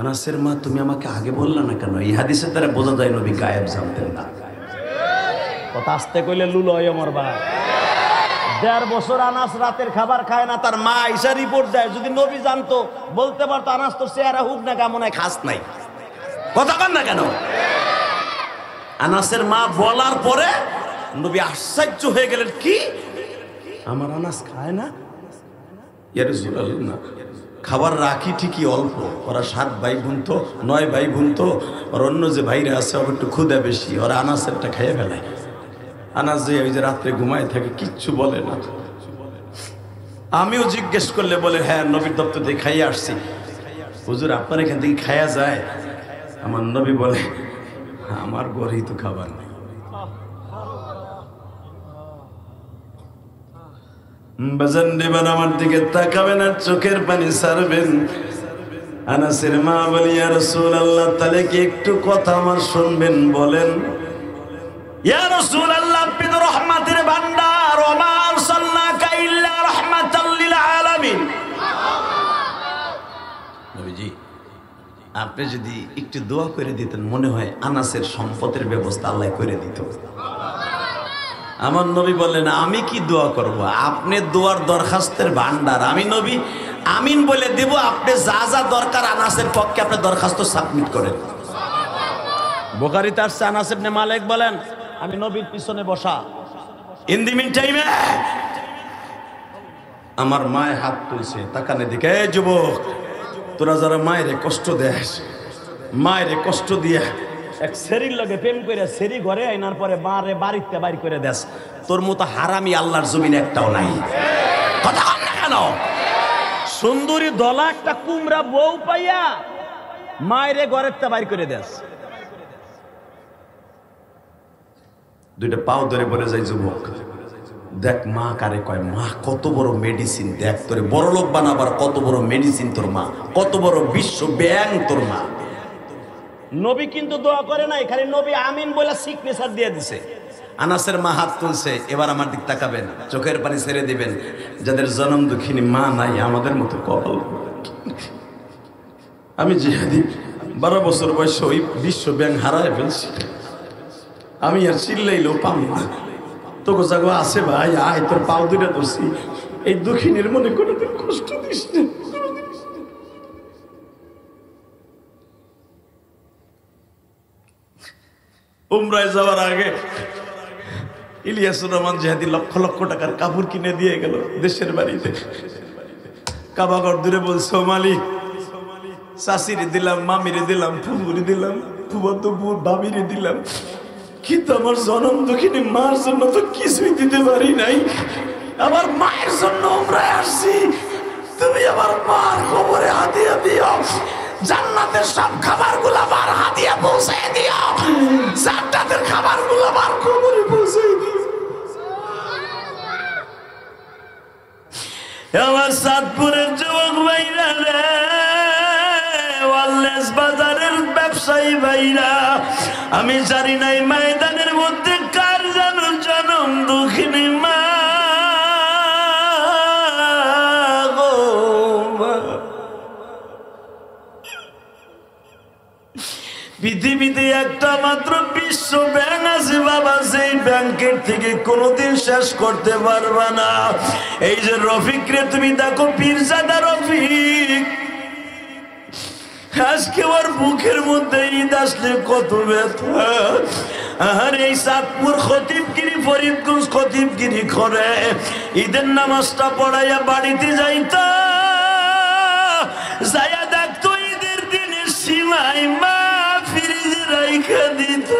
আনাসের মা, তুমি আমাকে আগে বললা না কেন? এই হাদিসের দ্বারা বোঝা যায় নবী গায়েব জানতেন না। কথা আস্তে কইলে লুল হয় আমার ভাই। 1.5 বছর আনাস রাতের খাবার খায় না, তার মা আইসা রিপোর্ট দেয়, যদি নবী জানতো বলতে পারতো, আনাস তোর চেহারা হুক না কেমন খাস নাই। কথা কন না কেন? আনাসের মা বলার পরে নবী আশ্চর্য হয়ে গেলেন, কি আমার আনাস খায় না? ইয়া রাসূলুল্লাহ, খাবার রাখি ঠিকই অল্প, ওরা 7 ভাই বোন তো, 9 ভাই বোন তো, ওর অন্য যে ভাইরা আছে ওর একটু ক্ষুধা বেশি, ওরা আনাসেরটা খেয়ে ফেলায়। আনাস যে ওই যে রাত্রে ঘুমায় থাকে, কিচ্ছু বলে না। আমিও জিজ্ঞেস করলে বলে, হ্যাঁ নবীর দপ্তর দিয়ে খাইয়ে আসছি। হুজুর, আপনার এখান থেকে খাইয়া যায়? আমার নবী বলে, আমার ঘরেই তো খাবার নেই। বাজান দেবেন, আমার দিকে তাকাবেন আর চোখের পানি ছাড়বেন। আনাসের মা বলি, ইয়া রাসূলুল্লাহ, তাহলে কি একটু কথা আমার শুনবেন? বলেন। ইয়া রাসূলুল্লাহ, আপনি তো রহমতের ভান্ডার, ওয়া মা আরসালনাকা ইল্লা রাহমাতাল লিল আলামিন। নবীজি, আপনি যদি একটু দোয়া করে দিতেন, মনে হয় আনাসের সম্পদের ব্যবস্থা আল্লাহ করে দিত। আমার নবী বললেন, আমি কি দোয়া করব? আপনি দোয়ার দরখাস্তের ভান্ডার, আমি নবী আমিন বলে দেব। আপনি যা যা দরকার আনাসের পক্ষে আপনি দরখাস্ত সাবমিট করেন। বুখারীতে আসছে, আনাস ইবনে মালিক বলেন, আমি নবীর পিছনে বসা, ইন দি মিন টাইমে আমার মায়ে হাত তুলছে, তাকানে দিকে, এই যুবক, তোরা যারা মায়েরে কষ্ট দেস, মায়েরে কষ্ট দিয়ে এক সেরির লগে প্রেম করে সেরি ঘরে আইনার পরে মারে বাড়িতে বাইর করে দেস, তোর মতো হারামি আল্লাহর জমিনে একটাও নাই। কথা বল না কেন? সুন্দরী দলা একটা কুমড়া বউ পাইয়া মায়েরে ঘরের তে বাইর করে দেস। 2টা পাও ধরে বলে যায়, যুবক দেখ মা কারে কয়, মা কত বড় মেডিসিন, দেখ তোরে বড় লোক বানাবার কত বড় মেডিসিন তোর মা, কত বড় বিশ্ব ব্যাং তোর মা। নবী কিন্তু দোয়া করে নাই, খালি নবী আমিন বলে সিগনেচার দিয়ে দিছে। আনাসের মা হাত তুলছে, এবার আমার দিক তাকাবেন, চোখের পানি ছেড়ে দিবেন। যাদের জনম দুঃখিনী মা নাই, আমাদের মতো কপাল। আমি জিহাদি 12 বছর বয়সে ওই বিশ্ব ব্যাং হারায় ফেলছি, আমি আর চিল্লাইলেও পাম না। তোকে জাগো আছে ভাই, আয় তোর পাও 2টা ধরছি, এই দুঃখিনীর মনে কোনোদিন কষ্ট দিস না। উমরায় যাওয়ার আগে ইলিয়াসুর রহমান জিহাদি লক্ষ লক্ষ টাকার কাপড় কিনে দিয়ে গেল দেশের বাড়িতে। কাবাগর দূরে বলছে, ও মালিক, শাশিরে দিলাম, মামিরে দিলাম, ফুফুরে দিলাম, ফুফাতো বোন ভাবিরে দিলাম, কিন্তু আমার জনম দুঃখিনী মার জন্য তো কিছুই দিতে পারি নাই। আমার মায়ের জন্য আমরা আসছি, তুমি আমার মার কবরে হাদিয়া দিও, জান্নাতের সব খাবারগুলো আমার হাদিয়া পৌঁছে দিও, জান্নাতের খাবারগুলো আমার কবরে পৌঁছে দিও। আমার সাতপুরের যুবক ভাইরা রে, ওয়ালেস বাজারের ব্যবসায়ী ভাইরা, আমি জানি না এই ময়দানের মধ্যে কার যেন জনম দুঃখিনী মা গো মা। পৃথিবীতে একটা মাত্র বিশ্ব ব্যাংক আছে বাবা, সেই ব্যাংকের থেকে কোনোদিন শেষ করতে পারবা না। এই যে রফিক রে তুমি দেখো, পীরজাদা রফিক, আজকে ওর বুকের মধ্যে ঈদ আসলে কত ব্যথা। আর এই চাঁদপুর খতিবগিরি, ফরিদগঞ্জ খতিবগিরি করে ঈদের নামাজটা পড়াইয়া বাড়িতে যাইতা, যাইয়া দেখতো ঈদের দিনের সীমায় মা ফ্রিজে রাইখা দিত।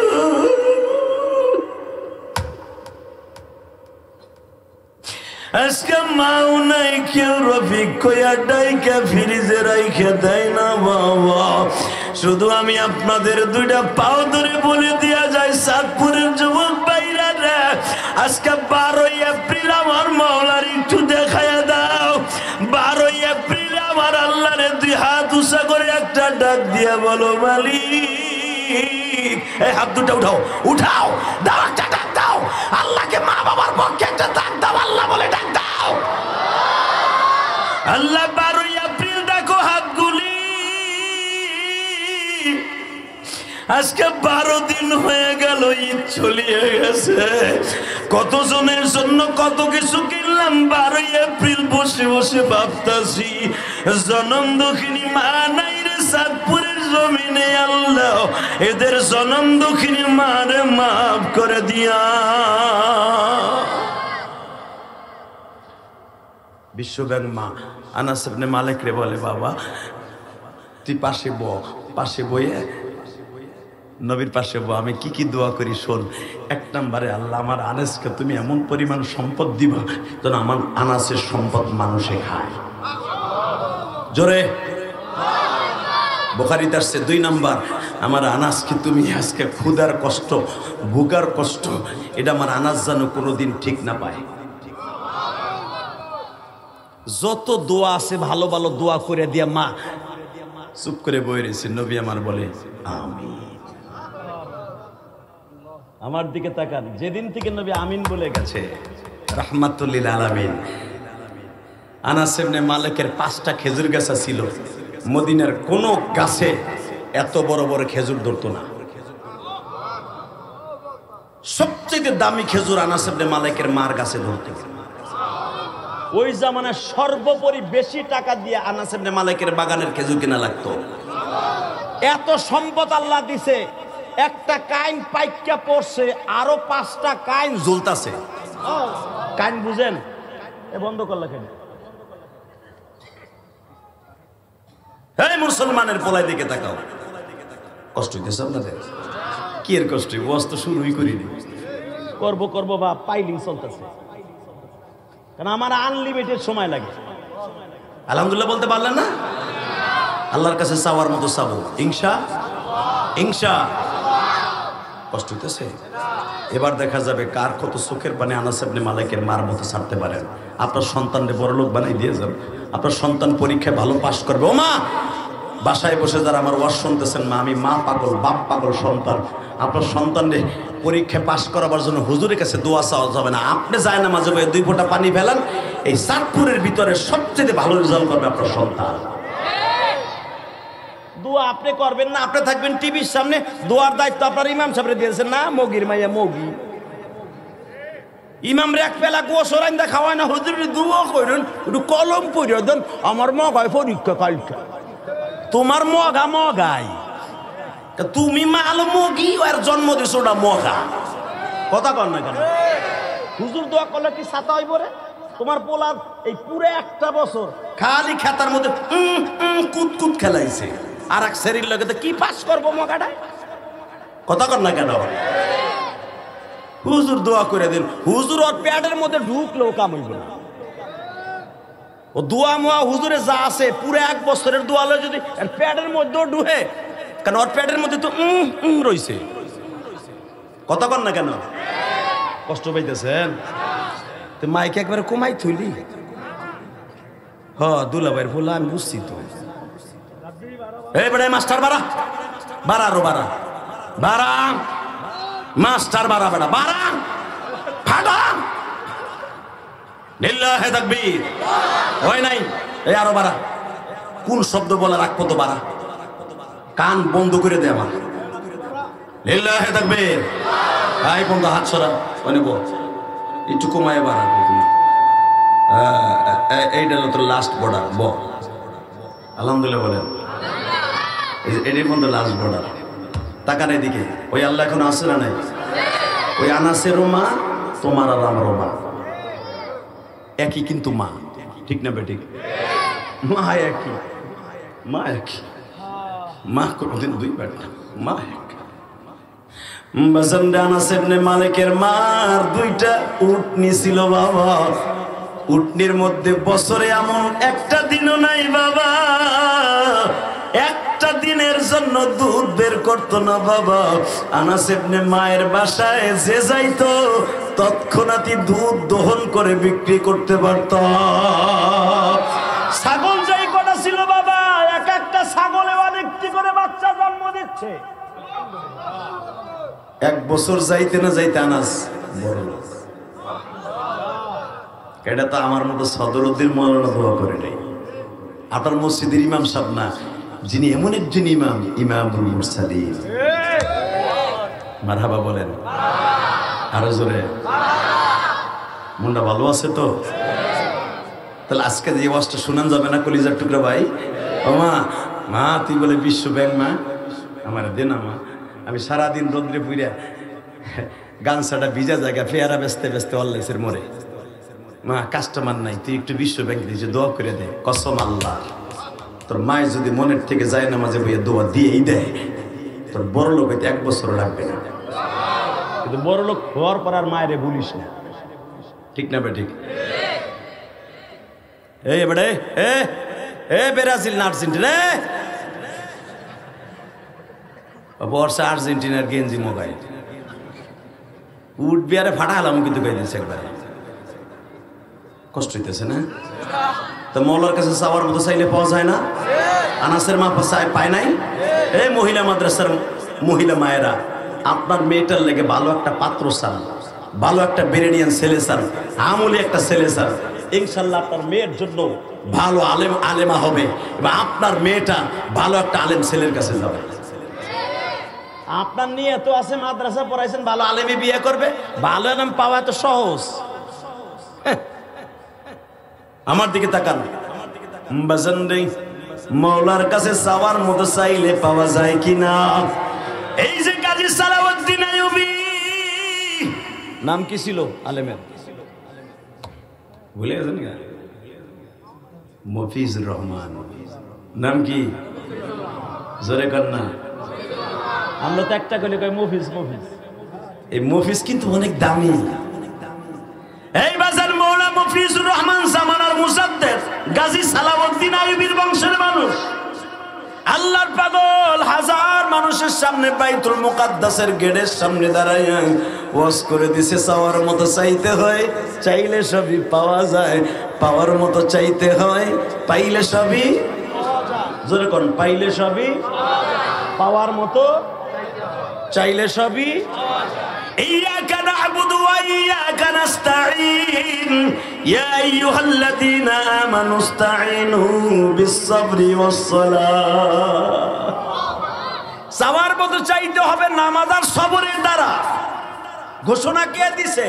আজকে মাও নাই, কেউ রফিক কইয়া ডাইকা ফ্রিজে রাইখা দেয় না বাবা। শুধু আমি আপনাদের দুইটা পাও ধরে বলে দিয়া যায়, চাঁদপুরের যুবক ভাইরা রে, আজকে 12 এপ্রিল আমার মাওলার একটু দেখায়া দাও। 12 এপ্রিল আমার আল্লাহরে দুই হাত উঁচা করে একটা ডাক দিয়া বলো, মালিক, এই হাত দুটা উঠাও, উঠাও, দাও একটা ডাক দাও আল্লাহকে, মা বাবার পক্ষে একটা ডাক দাও, আল্লাহ বলে ডাক দাও। আল্লাহ 12 এপ্রিল দেখো হাতগুলি, আজকে 12 দিন হয়ে গেল, ঈদ চলিয়ে গেছে। কত জনের জন্য কত কিছু কিনলাম, 12 এপ্রিল বসে বসে ভাবতাছি, জনম দুঃখিনী মা নাই রে চাঁদপুরের জমিনে, আল্লাহ এদের জনম দুঃখিনী মারে মাফ করে দিয়া। বিশ্বব্যাংক মা আনাস ইবনে মালিক রে বলে, বাবা তুই পাশে পাশে বইয়ে নবীর পাশে বো, আমি কি কি দোয়া করি শোন। 1 নম্বরে, আল্লাহ আমার আনাসকে তুমি এমন পরিমাণ সম্পদ দিবা যেন আমার আনাসের সম্পদ মানুষে খায়। জোরে বুখারীতে আসছে। 2 নম্বর, আমার আনাসকে তুমি আজকে ক্ষুধার কষ্ট, ভুগার কষ্ট, এটা আমার আনাস যেন কোনোদিন ঠিক না পায়। যত দোয়া আছে ভালো ভালো দোয়া করে দিয়া মা চুপ করে বই রয়েছে। নবী আমার বলে আমিন। আমার দিকে তাকান, যেদিন থেকে নবী আমিন বলে গেছে, রাহমাতুল লিল আলামিন। আনাস ইবনে মালিকের 5টা খেজুর গাছ ছিল, মদিনার কোন গাছে এত বড় বড় খেজুর ধরতো না। সবচেয়ে দামি খেজুর আনাস ইবনে মালিকের মার গাছে ধরতো। ওই জামানায় সর্বোপরি বেশি টাকা দিয়ে আনাস ইবনে মালিকের বাগানের খেজুর কিনা লাগতো। এত সম্পদ আল্লাহ দিছে, একটা কাইন পাইকা পড়ছে, আরো 5টা কাইন ঝুলতাছে। কাইন বুঝেন? এ বন্ধ করলা কেন? এই মুসলমানের পোলাই দিকে তাকাও, কষ্ট হইতেছে আপনাদের? কি এর কষ্ট? ওয়াজ তো শুরুই করিনি, করবো বা পাইলিং চলতেছে, কারণ আমার আনলিমিটেড সময় লাগে। আলহামদুলিল্লাহ বলতে পারলেন না? আল্লাহর কাছে চাওয়ার মতো চাবো, ইনশা। কষ্ট হইতেছে? এবার দেখা যাবে কার কত চোখের পানি আনাস ইবনে মালিকের মার মতো ছাড়তে পারেন। আপনার সন্তানকে বড়লোক বানাই দিয়ে যান, আপনার সন্তান পরীক্ষায় ভালো পাশ করবে। ও মা, বাসায় বসে যারা আমার ওয়াজ শুনতেছেন, মা আমি মা পাগল, বাপ পাগল সন্তান, আপনার সন্তানকে পরীক্ষায় পাশ করাবার জন্য হুজুরের কাছে দোয়া চাওয়া যাবে না। আপনি যায় না মাঝে 2 ফোঁটা পানি ফেলান, এই চাঁদপুরের ভিতরে সবচেয়ে ভালো রেজাল্ট করবে আপনার সন্তান। দোয়া আপনি করবেন না, আপনি থাকবেন টিভির সামনে, দোয়ার দায়িত্ব আপনার ইমাম সাহেবরে দিয়েছেন না। মগির মাইয়া মগি, ইমাম রে 1 পেলা গোসর আইন্দা খাওয়ায় না, হুজুর দোয়া করেন, একটু কলম পড়ে দেন, আমার মগায় পরীক্ষা কালকে। তোমার মগাই, তুমি মাল মগি, আর জন্ম দিছো ওটা মগা। কথা কর না কেন? হুজুর দোয়া করলে কি ছাতা হইব রে? তোমার পোলার এই পুরো 1টা বছর খালি খেতার মধ্যে কুতকুত খেলাইছে। আর এক শরীর লোকে তো কি পাস করবো মগাটা কথা কর না কেন হুজুর দোয়া করে দিন হুজুর ওর প্যাডের মধ্যে ঢুকলেও কাম হইব না ও দোয়া মোয়া হুজুরে যা আছে পুরো 1 বছরের দোয়া লয় যদি প্যাডের মধ্যেও ঢুকে কারণ ওর প্যাডের মধ্যে তো রইছে কথা কর না কেন কষ্ট পাইতেছেন তো মাইকে একবারে কমাই থইলি হ দুলাভাইয়ের ফুলা আমি বুঝছি তো এই বেড়ে মাস্টার বাড়া বাড়া আরো বাড়া বাড়া মাস্টার বাড়া বেড়া বাড়া ফাটা লিল্লাহি তাকবীর হয় নাই এই আরো বাড়া কোন শব্দ বলা রাখবো তো বাড়া কান বন্ধ করে দে আমার লিল্লাহি তাকবীর আই বন্ধ হাত সরা অনেক একটু কমায় বাড়া এইটা হলো তোর লাস্ট বর্ডার ব আলহামদুলিল্লাহ বলেন এটাই পর্যন্ত লাস্ট বর্ডার তাকান এদিকে ওই আল্লাহ এখন আসে না নাই ওই আনাসেরও মা তোমার আর আমারও মা একই কিন্তু মা ঠিক না বেঠিক মা একই মা একই মা কোনোদিন দুইবার না মা এক আনাস ইবনে মালিকের মার 2টা উটনি ছিল বাবা উটনির মধ্যে বছরে এমন একটা দিনও নাই বাবা একটা দিনের জন্য দুধ বের করতো না বাবা আনাস ইবনে মায়ের বাসায় যে যাইতো তৎক্ষণাৎই দুধ দহন করে বিক্রি করতে পারত ছাগল যেই কটা ছিল বাবা এক একটা ছাগলে অনেকটি করে বাচ্চা জন্ম দিচ্ছে 1 বছর যাইতে না যাইতে আনাস বড় লোক এটা তো আমার মতো সদরুদ্দিন মৌলানা দোয়া করে নাই আপনার মসজিদের ইমাম সাহেব না যিনি এমন একজন ইমাম ইমামুল মুরসালিন মারহাবা বলেন আরো জোরে মনটা ভালো আছে তো তাহলে আজকে যে ওয়াজটা শোনান যাবে না কলিজার টুকরা ভাই ও মা মা তুই বলে বিশ্ব ব্যাংক মা আমার দে না মা আমি সারাদিন রোদ্রে পুইরা গামছাটা ভিজা জায়গা পেয়ারা বেচতে বেচতে অল্লাইসের মরে মা কাস্টমার নাই তুই একটু বিশ্ব ব্যাংক দিয়ে দোয়া করে দে কসম আল্লাহ তোর মায়ের যদি মনের থেকে যায় না মাঝে বইয়ে দোয়া দিয়েই দেয় তোর বড় লোক হইতে 1 বছর লাগবে না কিন্তু বড় লোক হওয়ার পর আর মায়েরে ভুলিস না ঠিক না বে ঠিক এই বেড়ে এ ব্রাজিল না আর্জেন্টিনা বর্ষা আর্জেন্টিনার গেঞ্জি মোবাইল উঠবি আরে ফাটালাম কিন্তু কই দিচ্ছে একবার কষ্ট হইতেছে না তো মৌলার কাছে চাওয়ার মতো চাইলে পাওয়া যায় না আনাসের মা পায় নাই এই মহিলা মাদ্রাসার মহিলা মায়েরা আপনার মেয়েটার লেগে ভালো একটা পাত্র চান ভালো একটা বেরেনিয়ান ছেলে চান আমলি একটা ছেলে চান ইনশাল্লাহ আপনার মেয়ের জন্য ভালো আলেমা হবে এবং আপনার মেয়েটা ভালো একটা আলেম ছেলের কাছে যাবে আপনার নিয়ে এত আছে মাদ্রাসা পড়াইছেন ভালো আলেমে বিয়ে করবে ভালো আলেম পাওয়া এত সহজ আমার দিকে তাকান মৌলার কাছে চাওয়ার মতো চাইলে পাওয়া যায় কিনা এই যে কাজী সালাউদ্দিন আইয়ুবী নাম কি ছিল আলেমের ভুলে গেছেন না মফিজুর রহমান নাম কি জোরে কর না আমরা তো একটা করে কই মফিজ মফিজ এই মফিজ কিন্তু অনেক দামি এই বাজার মৌলা মফিজুর রহমান জামানার মুসাদ্দেদ গাজী সালাউদ্দিন আইয়ুবীর বংশের মানুষ আল্লাহর পাগল হাজার মানুষের সামনে বাইতুল মুকাদ্দাসের গেটের সামনে দাঁড়ায় ওয়াজ করে দিছে চাওয়ার মতো চাইতে হয় চাইলে সবই পাওয়া যায় পাওয়ার মতো চাইতে হয় পাইলে সবই জোরে কোন পাইলে সবই পাওয়ার মতো চাইলে সবই ইয়্যাকা না'বুদু ওয়া ইয়্যাকা নাস্তাঈন ইয়া আইয়ুহাল্লাযীনা আমানু ইসতাঈনু বিস-সাবরি ওয়াস-সালাহ চাওয়ার মতো চাইতে হবে নামাজ আর সবরের দ্বারা ঘোষণা কে দিছে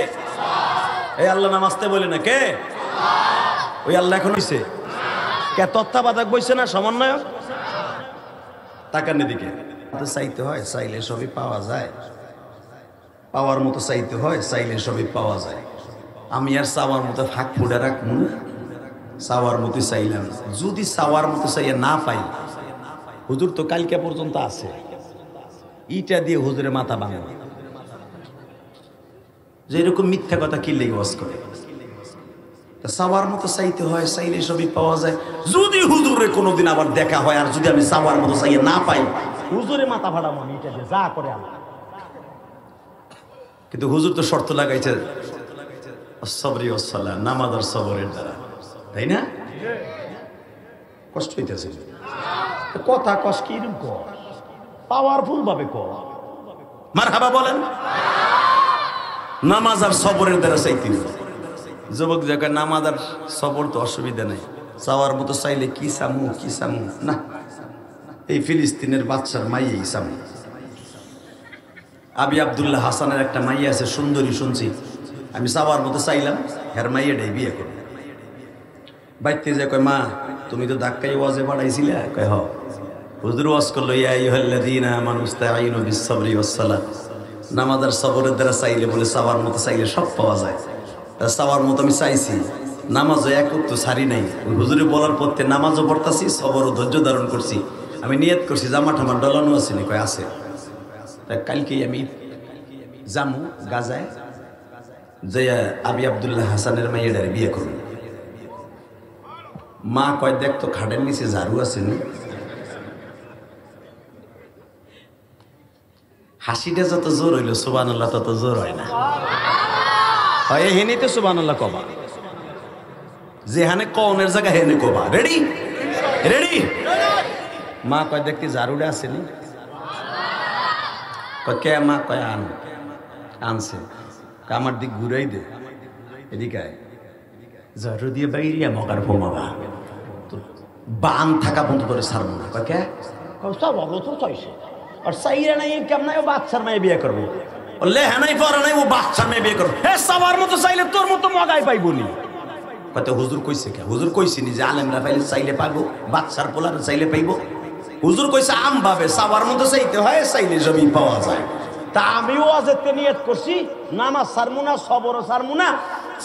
এই আল্লাহ নামাজতে বলে না কে ওই আল্লাহ এখন দিছে কে তত্ত্বাবধায়ক বইছে না সমন্বয়ক তাকান এদিকে চাইতে হয় চাইলে সবই পাওয়া যায় পাওয়ার মতো চাইতে হয় চাইলে সবই পাওয়া যায় আমি আর চাওয়ার মতো ফাঁক ফুটে রাখবো না চাওয়ার মতো চাইলাম যদি চাওয়ার মতো চাইয়া না পাই হুজুর তো কালকে পর্যন্ত আছে, ইটা দিয়ে হুজুরের মাথা ভাঙে। যে এরকম মিথ্যা কথা কি লেগে ওয়াজ করে? চাওয়ার মতো চাইতে হয়, চাইলে সবই পাওয়া যায়। যদি হুজুরে কোনোদিন আবার দেখা হয় আর যদি আমি চাওয়ার মতো চাইয়ে না পাই, হুজুরে মাথা ফাটাবো আমি, এটা দিয়ে যা করে আমার। কিন্তু হুজুর তো শর্ত লাগাইছে সবরি ওয়াসসালাহ, নামাজ আর সবরের দ্বারা, তাই না? কষ্ট হইতেছে কথা, কষ্ট কিরকম ক, পাওয়ারফুল ভাবে ক, মারহাবা বলেন। নামাজ আর সবরের দ্বারা চাইতে হবে। যুবক জায়গায় নামাজ আর সবর তো অসুবিধা নেই, চাওয়ার মতো চাইলে কি সামু কি সামু না, এই ফিলিস্তিনের বাচ্চার মাইয়াই সামু। আবি আব্দুল্লাহ হাসানের একটা মাইয়া আছে সুন্দরী, শুনছি আমি চাওয়ার মতো চাইলাম, হ্যার মাইয়াটাই বিয়ে করবো। বাইতে যে কয় মা তুমি তো ধাক্কাই ওয়াজে বাড়াইছিলে, কয় হ হুজুর ওয়াজ করলো ইয়া আইয়ুহাল্লাযীনা আমানু ইসতাঈনু বিস-সাবরি ওয়াস-সালাহ, নামাজ আর সবরের দ্বারা চাইলে বলে চাওয়ার মতো চাইলে সব পাওয়া যায়। চাওয়ার মতো আমি চাইছি, নামাজও এক তো ছাড়ি নাই, ওই হুজুরে বলার পথে নামাজও পড়তাছি, সবরও ধৈর্য ধারণ করছি। আমি নিয়ত করছি জামা ঠামার ডলানো আছে নি, কয় আছে। তাই কালকেই আমি জামু গাজায় যে আবি আব্দুল্লাহ হাসানের মাইয়াডারে বিয়ে করব। মা কয় দেখ তো খাটের নিচে ঝাড়ু আছে নি। হাসিটা যত জোর হইল সুবহানাল্লাহ তত জোর হয় না। হেনি তো সুবহানাল্লাহ কবা, যেখানে কনের জায়গা হেনে কবা। Ready ready. মা কয় দেখতে ঝাড়ুটা আছে নি, কে মা কয় আন আনছে, আমার দিক ঘুরাই দে, এদিকে ঝাড়ু দিয়ে বাইরিয়া মগার ফোমাবা বান থাকা বন্ধ করে ছাড়বো না। কয় কে সব অবস্থা চাইছে আর চাইরা নাই কেমন ও বাচ্চার মেয়ে বিয়ে করবো, লেহা নাই পড়া নাই ও বাচ্চার মেয়ে বিয়ে করবো। হে সবার মতো চাইলে তোর মতো মগাই পাইবনি। কত হুজুর কইছে কে? হুজুর কইছিনি যে আলেমরা পাইলে চাইলে পাইবো, বাচ্চার পোলার চাইলে পাইবো। হুজুর কইছে আম ভাবে সবার মতো চাইতে হয়, চাইলে সবই পাওয়া যায়। তা আমিও আজকে নিয়ত করছি নামাজ ছাড়মু না, সবরও ছাড়মু না,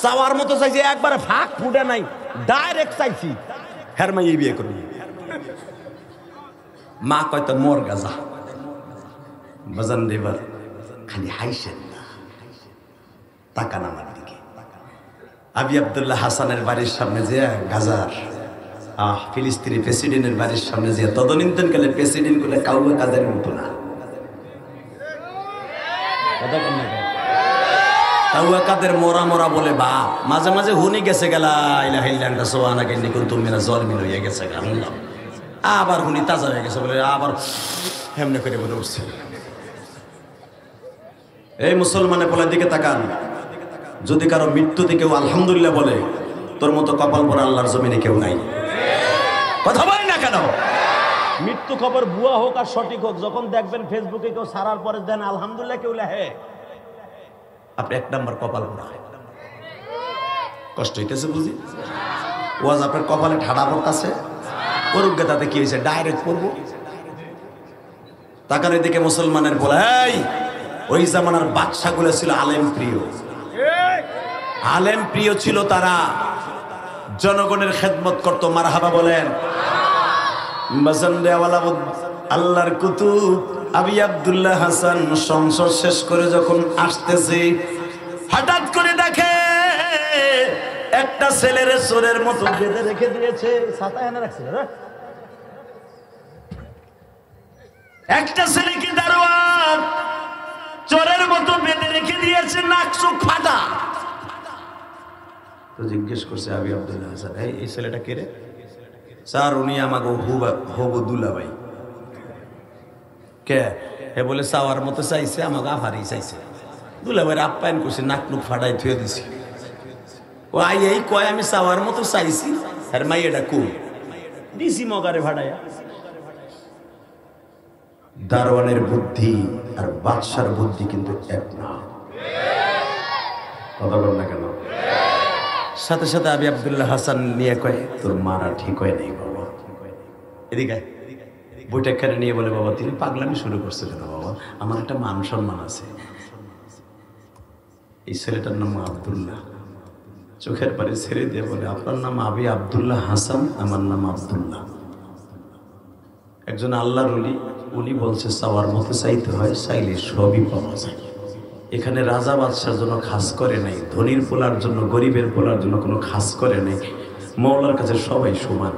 চাওয়ার মতো চাইছি, একবারে ফাঁক ফুটে নাই, ডাইরেক্ট চাইছি হের মাই বিয়ে করবি। মা কয়তো মোর গাজা বাজান দেবার খালি হাইছেন না, তাকান আমার দিকে। আবি আব্দুল্লাহ হাসানের বাড়ির সামনে যে গাজার ফিলিস্তিনি প্রেসিডেন্টের বাড়ির সামনে যে তদনীন্তনকালে প্রেসিডেন্ট গুলো কাউকে কাদের মতো না, কাউকে কাদের মোরা মোরা বলে বাপ। মাঝে মাঝে হুনি গেছে গেলা ইলাহা ইল্লাল্লাহ সুবহানাকা ইন্নী কুনতু মিনাজ জালিমিন হয়ে গেছে গা, আবার হুনি তাজা হয়ে গেছে বলে আবার হেমনে করে বলে উঠছে। এই মুসলমানের পোলার দিকে তাকান, যদি কারো মৃত্যুতে কেউ আলহামদুলিল্লাহ বলে, তোর মতো কপাল পরা আল্লাহর জমিনে কেউ নাই। কথা বলি না কেন? মৃত্যু খবর ভুয়া হোক আর সঠিক হোক, যখন দেখবেন ফেসবুকে কেউ সারার পরে দেন আলহামদুলিল্লাহ কেউ লেহে, আপনি এক নাম্বার কপাল পরা। কষ্ট হইতেছে বুঝি, ওয়াজ আপনার কপালে ঠাডা পড়তেছে, করুক তাতে কি হয়েছে, ডাইরেক্ট করবো। তাকার দিকে মুসলমানের বলে, এই ওই জামানার বাদশাগুলো ছিল আলেম প্রিয়, আলেম প্রিয় ছিল, তারা জনগণের খেদমত করত। মারহাবা বলেন। আল্লাহর কুতুব আবি আব্দুল্লাহ হাসান সংসদ শেষ করে যখন আসতেছে, হঠাৎ করে দেখে একটা ছেলের চোরের মতো বেঁধে রেখে দিয়েছে। একটা ছেলেকে দারোয়ান চোরের মতো বেঁধে রেখে দিয়েছে, নাক চোখ ফাটা। তো জিজ্ঞেস করছে আবি আব্দুল্লাহ হাসান, এই ছেলেটা কে রে? স্যার উনি আমাকে হবু দুলাভাই। কে? হে বলে চাওয়ার মতো চাইছে, আমাকে আফারি চাইছে। দুলাভাইয়ের আপ্যায়ন করছে, নাক নুক ফাটাই থুয়ে দিছি। ও এই কয় আমি চাওয়ার মতো চাইছি, আর মাইয়াটা কুল দিছি মগারে ভাড়াইয়া। দারোয়ানের বুদ্ধি আর বাদশার বুদ্ধি কিন্তু এক না। কথা বল না কেন? সাথে সাথে আবি আব্দুল্লাহ হাসান নিয়ে কয়, তোর মারা ঠিক হয় নাই বাবা। এদিকে বইটা কেড়ে নিয়ে বলে, বাবা তিনি পাগলামি শুরু করছিলেন বাবা, আমার একটা মান সম্মান আছে। এই ছেলেটার নাম আব্দুল্লাহ। চোখের পারে ছেড়ে দিয়ে বলে, আপনার নাম আবি আব্দুল্লাহ হাসান, আমার নাম আব্দুল্লাহ। একজন আল্লাহর ওলি, উনি বলছে চাওয়ার মতো চাইতে হয়, চাইলে সবই পাওয়া যায়। এখানে রাজা বাদশার জন্য খাস করে নাই, ধনীর পোলার জন্য গরিবের পোলার জন্য কোনো খাস করে নাই, মওলার কাছে সবাই সমান।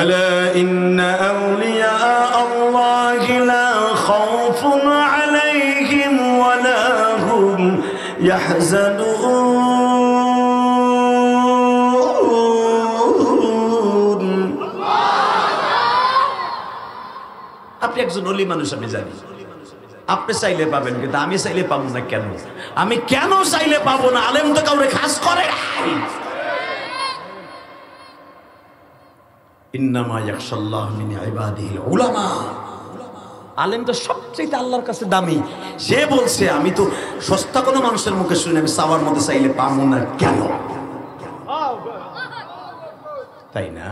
আলা ইন্না আউলিয়া আল্লাহি লা খাউফুন আলাইহিম ওয়া লা হুম ইয়াহজানুন। আপনি একজন ওলি মানুষ, আমি জানি আপনি চাইলে পাবেন, কিন্তু আমি চাইলে পাবো না। কেন? আমি কেন চাইলে পাবো না? আলেম তো কাউরে খাস করে নাই। ইন্নামা ইয়াখশাল্লাহ মিন ইবাদিহিল উলামা। আলেম তো সবচেয়ে আল্লাহর কাছে দামি। সে বলছে আমি তো সস্তা কোনো মানুষের মুখে শুনি আমি চাওয়ার মতো চাইলে পাবো না। কেন? তাই না?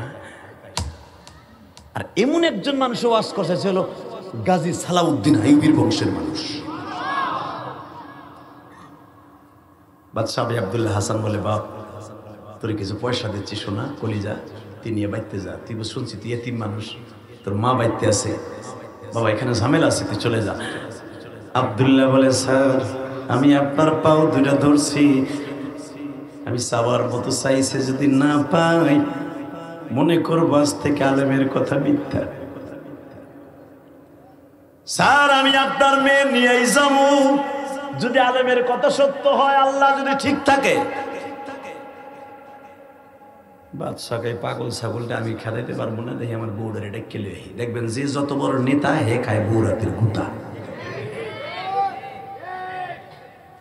আর এমন একজন মানুষ ওয়াজ করছে, ছিল গাজী সালাউদ্দিন আইয়ুবীর বংশের মানুষ। বাদশাহ আব্দুল্লাহ হাসান বলে, বাপ তোর কিছু পয়সা দিচ্ছি, শোনা কলিজা, তুই নিয়ে বাইতে যা। তুই শুনছি তুই এতিম মানুষ, তোর মা বাইতে আছে, বাবা এখানে ঝামেলা আছে, তুই চলে যা। আব্দুল্লাহ বলে, স্যার আমি আপনার পাও দুইটা ধরছি, আমি চাওয়ার মতো চাইছে যদি না পাই মনে করবো আজ থেকে আলেমের কথা মিথ্যা। স্যার আমি আপনার মেয়ে নিয়েই যাবো, যদি আলেমের কথা সত্য হয়, আল্লাহ যদি ঠিক থাকে। বাদশাকে পাগল ছাগলটা আমি খেলাইতে পারবো না, দেখি আমার বউডার এটা কেলে। দেখবেন যে যত বড় নেতা হে খায় বউরাতের গুতা,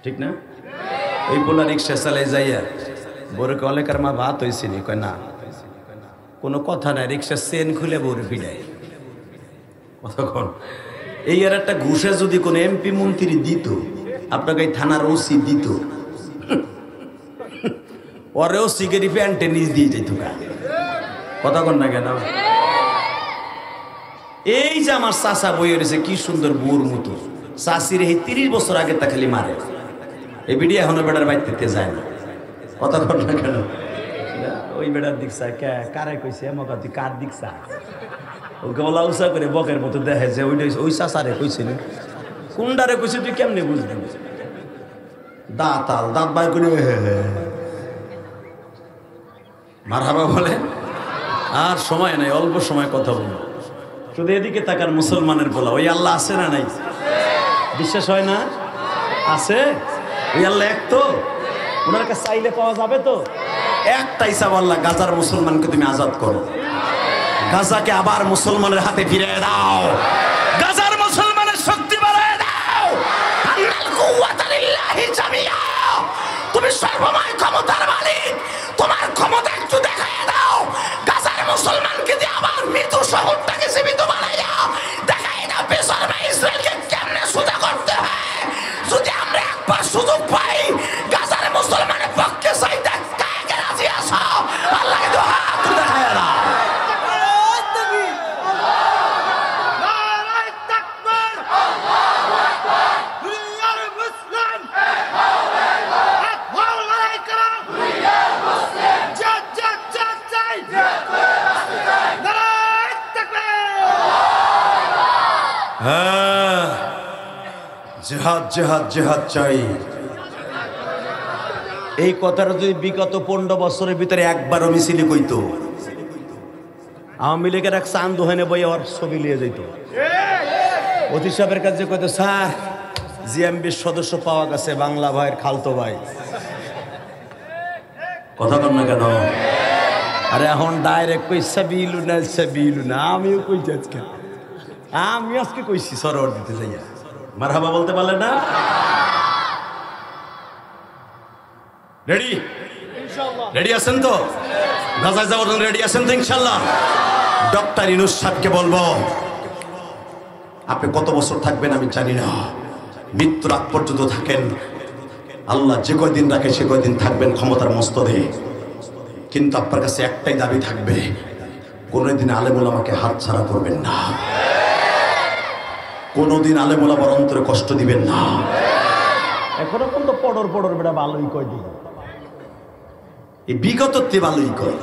ঠিক না? ওই পোলা রিক্সা চালাই যাইয়া বউরে কলে কার মা ভাত হয়েছে নি, কয় না। কোনো কথা নাই, রিক্সার চেন খুলে বউরে ফিরায়। কতক্ষণ এই আর একটা ঘুষে যদি কোনো এমপি মন্ত্রী দিত, আপনাকে এই থানার ওসি দিত, ওরেও সিগারি প্যান্টে নিচ দিয়ে যেত। কতক্ষণ না কেন? এই যে আমার চাচা বই রয়েছে কি সুন্দর বউর মতো, চাষির এই 30 বছর আগে তা খালি মারে, এই বিডি এখনো বেড়ার বাইতে যায় না। কতক্ষণ না কেন? ওই বেড়ার দিকসা কে কারে কইছে আমাকে, তুই কার দিকসা? ও গলা উঁচা করে বকের মতো দেখে যে ওই চাচারে কইছে না, কোনটারে কইছে তুই কেমনে বুঝবি? দাঁতাল দাঁত বাই করে মারহাবা বলে। আর সময় নাই, অল্প সময় কথা বলবো, শুধু এদিকে তাকার মুসলমানের বলা। ওই আল্লাহ আছে না নাই? বিশ্বাস হয় না? আছে। ওই আল্লাহ এক তো, ওনার কাছে চাইলে পাওয়া যাবে তো। একটাই চাও, আল্লাহ গাজার মুসলমানকে তুমি আজাদ করো, গাজাকে আবার মুসলমানের হাতে ফিরিয়ে দাও, গাজার মুসলমানের শক্তি বাড়ায় দাও। তুমি সর্বময় ক্ষমতার মালিক, তোমার ক্ষমতা একটু দেখায় দাও। গাজার মুসলমানকে দিয়ে আবার মৃত্যু শহরটাকে জীবিত বানাইয়া দেখাই না বেসরমে ইসরায়েলকে কেমনে সোজা করতে হয়। যদি আমরা একবার সুযোগ পাই গাজার মুসলমানের পক্ষে চাইতে কাকে রাজি আছো? আল্লাহকে তো হাত দেখায় দাও। জিহাদ জিহাদ জিহাদ চাই। এই কথাটা যদি বিগত 15 বছরের ভিতরে একবারও মিছিলে কইতো, আওয়ামী লীগের এক চান্দু হয়নি বই ওর ছবি নিয়ে যেত, অতি সাহেবের কাছে কইতো, স্যার জিএমবির সদস্য পাওয়া গেছে, বাংলা ভাইয়ের খালতো ভাই। কথা বল না কেন? আরে এখন ডাইরেক্ট কই সাবিলু না সাবিলু না। আমিও কইছি আজকে, আমি আজকে কইছি সরোয়ার দিতে যাইয়া, মারহাবা বলতে পারলে না? রেডি? রেডি আছেন তো? গাজায় যাওয়ার জন্য রেডি আছেন তো ইনশাল্লাহ? ডক্টর ইউনূস সাহেবকে বলবো, আপনি কত বছর থাকবেন আমি জানি না, মৃত্যুর আগ পর্যন্ত থাকেন, আল্লাহ যে কয়দিন রাখে সে কয়দিন থাকবেন ক্ষমতার মস্তদে। কিন্তু আপনার কাছে একটাই দাবি থাকবে, কোনোদিন আলেম ওলামাকে হাত ছাড়া করবেন না, কোনোদিন আলেম ওলামার অন্তরে কষ্ট দিবেন না। এখনো পর্যন্ত পড়র পড়র বেটা ভালোই কয় দিন, এই বিগত ভালোই কয়,